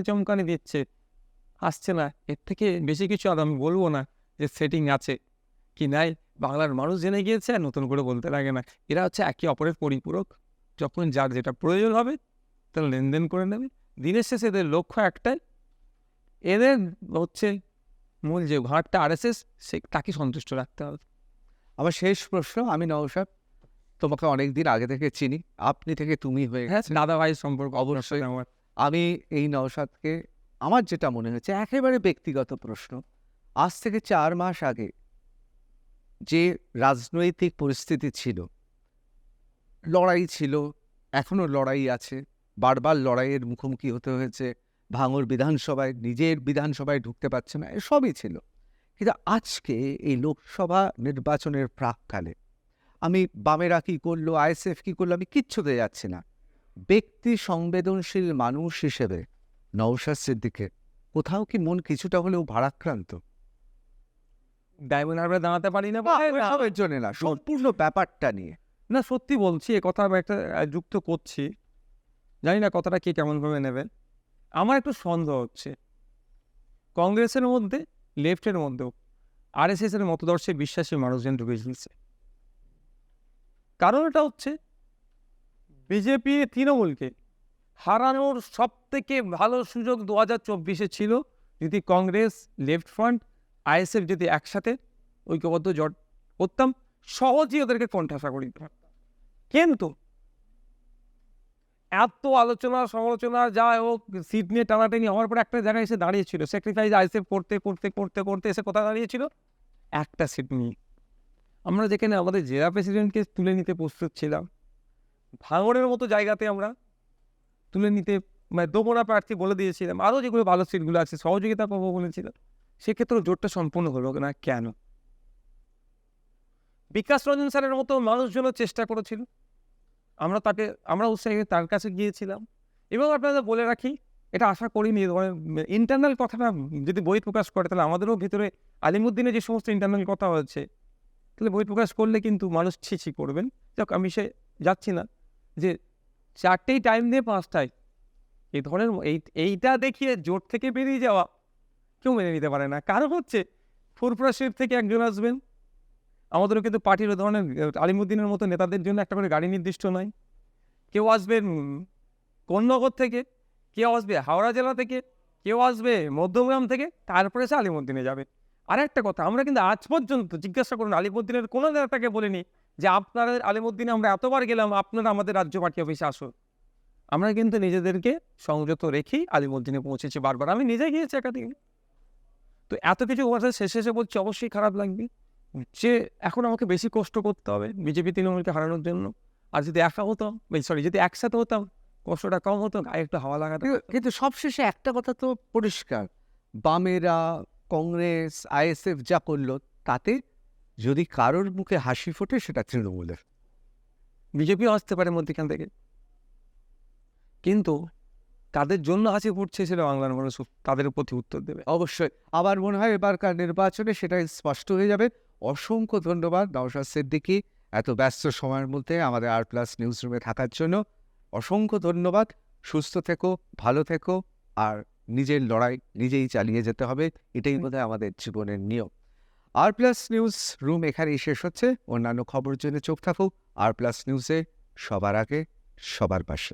চমকানি দিচ্ছে, আসছে না। এর থেকে বেশি কিছু আর আমি বলবো না যে সেটিং আছে কি নাই। বাংলার মানুষ জেনে গিয়েছে, আর নতুন করে বলতে লাগে না। এরা হচ্ছে একে অপরের পরিপূরক। যখন যার যেটা প্রয়োজন হবে তারা লেনদেন করে নেবে। দিনের শেষে এদের লক্ষ্য একটাই, এদের হচ্ছে মূল যে ঘাটটা আরএসএস, তাকে সন্তুষ্ট রাখতে হবে। আমার শেষ প্রশ্ন, আমি নওশাদ তোমাকে অনেক দিন আগে থেকে চিনি, আপনি থেকে তুমি হয়ে হ্যাঁ, গেছে। দাদা ভাইয়ের সম্পর্ক অবশ্যই। আমার। আমি এই নওশাদকে, আমার যেটা মনে হয়েছে, একেবারে ব্যক্তিগত প্রশ্ন, আজ থেকে 4 মাস আগে যে রাজনৈতিক পরিস্থিতি ছিল, লড়াই ছিল, এখনও লড়াই আছে, বারবার লড়াইয়ের মুখোমুখি হতে হয়েছে, ভাঙড় বিধানসভায়, নিজের বিধানসভায় ঢুকতে পারছে না, এসবই ছিল। কিন্তু আজকে এই লোকসভা নির্বাচনের প্রাককালে আমি বামেরা কী করলো, আইএসএফ কী করলো, আমি কিচ্ছুতে যাচ্ছি না। ব্যক্তি সংবেদনশীল মানুষ হিসেবে নওশাদ সিদ্দিকের কোথাও কি মন কিছুটা হলেও ভারাক্রান্ত? ডায়মন্ড হারবারে দাঁড়াতে পারি না সবের জন্য না, সম্পূর্ণ ব্যাপারটা নিয়ে। না, সত্যি বলছি, এ কথা আমি একটা যুক্ত করছি, জানি না কথাটা কে কেমনভাবে নেবেন। আমার একটু সন্দেহ হচ্ছে কংগ্রেসের মধ্যে, লেফটের মধ্যেও আরএসএসের মতদর্শে বিশ্বাসী মানুষজন ঢুকে গিয়েছে। কারণ এটা হচ্ছে বিজেপি তৃণমূলকে হারানোর সব থেকে ভালো সুযোগ 2024-এ ছিল যদি কংগ্রেস, লেফট ফ্রন্ট, আইএসএফ যদি একসাথে ঐক্যবদ্ধ জোট করতাম, সহজেই ওদেরকে কণ্ঠাসা করে দিতে পারতাম। কিন্তু এত আলোচনা সমালোচনা যা হোক, সিট নিয়ে টানাটানি হওয়ার পর একটা জায়গায় এসে দাঁড়িয়েছিল, স্যাক্রিফাইস আইএসএফ করতে এসে কোথায় দাঁড়িয়েছিল? একটা সিট নিয়ে। আমরা যেখানে আমাদের জেলা প্রেসিডেন্টকে তুলে নিতে প্রস্তুত ছিলাম, ভাঙড়ের মতো জায়গাতে আমরা তুলে নিতে দোমনা প্রার্থী বলে দিয়েছিলাম, আরও যেগুলো ভালো সিটগুলো আছে সহযোগিতা পাবো বলেছিলাম, সেক্ষেত্রেও জোটটা সম্পূর্ণ হলো না। কেন? বিকাশ রঞ্জন স্যারের মতো মানুষজনও চেষ্টা করেছিল, আমরা উৎসাহে তার কাছে গিয়েছিলাম। এবং আপনাদের বলে রাখি, এটা আশা করিনি, ইন্টারনাল কথাটা যদি বই প্রকাশ করে, তাহলে আমাদেরও ভিতরে আলিমুদ্দিনে যে সমস্ত ইন্টারনাল কথা হয়েছে, তাহলে বই প্রকাশ করলে কিন্তু মানুষ ছিছি করবেন। যাক, আমি সে যাচ্ছি না, যে 4টেই টাইম দিয়ে 5টায় এই ধরনের এইটা দেখিয়ে জোট থেকে বেরিয়ে যাওয়া কেউ মেনে নিতে পারে না। কারণ হচ্ছে ফুরফুরা শরীফ থেকে একজন আসবেন, আমাদেরও কিন্তু পার্টির ওই ধরনের আলিমুদ্দিনের মতো নেতাদের জন্য একটা করে গাড়ি নির্দিষ্ট নয়। কেউ আসবেন কোন্নগর থেকে, কেউ আসবে হাওড়া জেলা থেকে, কেউ আসবে মধ্যমগ্রাম থেকে, তারপরে সে আলিমুদ্দিনে যাবে। আর একটা কথা, আমরা কিন্তু আজ পর্যন্ত জিজ্ঞাসা করুন আলিমুদ্দিনের কোনো নেতাকে বলিনি যে আপনাদের আলিমুদ্দিনে আমরা এতবার গেলাম, আপনারা আমাদের রাজ্য পার্টি অফিসে আসুন। আমরা কিন্তু নিজেদেরকে সংযত রেখেই আলিমুদ্দিনে পৌঁছেছি বারবার। আমি নিজে গিয়েছি একাধিক। তো এত কিছু কথা শেষে বলছি, অবশ্যই খারাপ লাগবে। যে এখন আমাকে বেশি কষ্ট করতে হবে বিজেপি তৃণমূলকে হারানোর জন্য। আর যদি একা হতাম, সরি যদি একসাথে হতাম, কষ্টটা কম হতো, গায়ে একটু হাওয়া লাগাতে হতো। কিন্তু সবশেষে একটা কথা তো পরিষ্কার, বামেরা, কংগ্রেস, আইএসএফ যা করলো তাতে যদি কারোর মুখে হাসি ফোটে সেটা তৃণমূলের। বিজেপিও আসতে পারে মধ্যখান থেকে, কিন্তু কাদের জন্য হাসি ফুটছে সেটা বাংলার মানুষ তাদের প্রতি উত্তর দেবে। অবশ্যই আমার মনে হয় এবারকার নির্বাচনে সেটাই স্পষ্ট হয়ে যাবে। অসংখ্য ধন্যবাদ নওশাদ সিদ্দিকী এত ব্যস্ত সময়ের মধ্যে আমাদের আর+ নিউজ রুমে থাকার জন্য। অসংখ্য ধন্যবাদ। সুস্থ থেকো, ভালো থেকো, আর নিজের লড়াই নিজেই চালিয়ে যেতে হবে, এটাই বোধহয় আমাদের জীবনের নিয়ম। আর+ নিউজ রুম এখানেই শেষ হচ্ছে। অন্যান্য খবরের জন্য চোখ থাকুক আর+ নিউজে, সবার আগে সবার পাশে।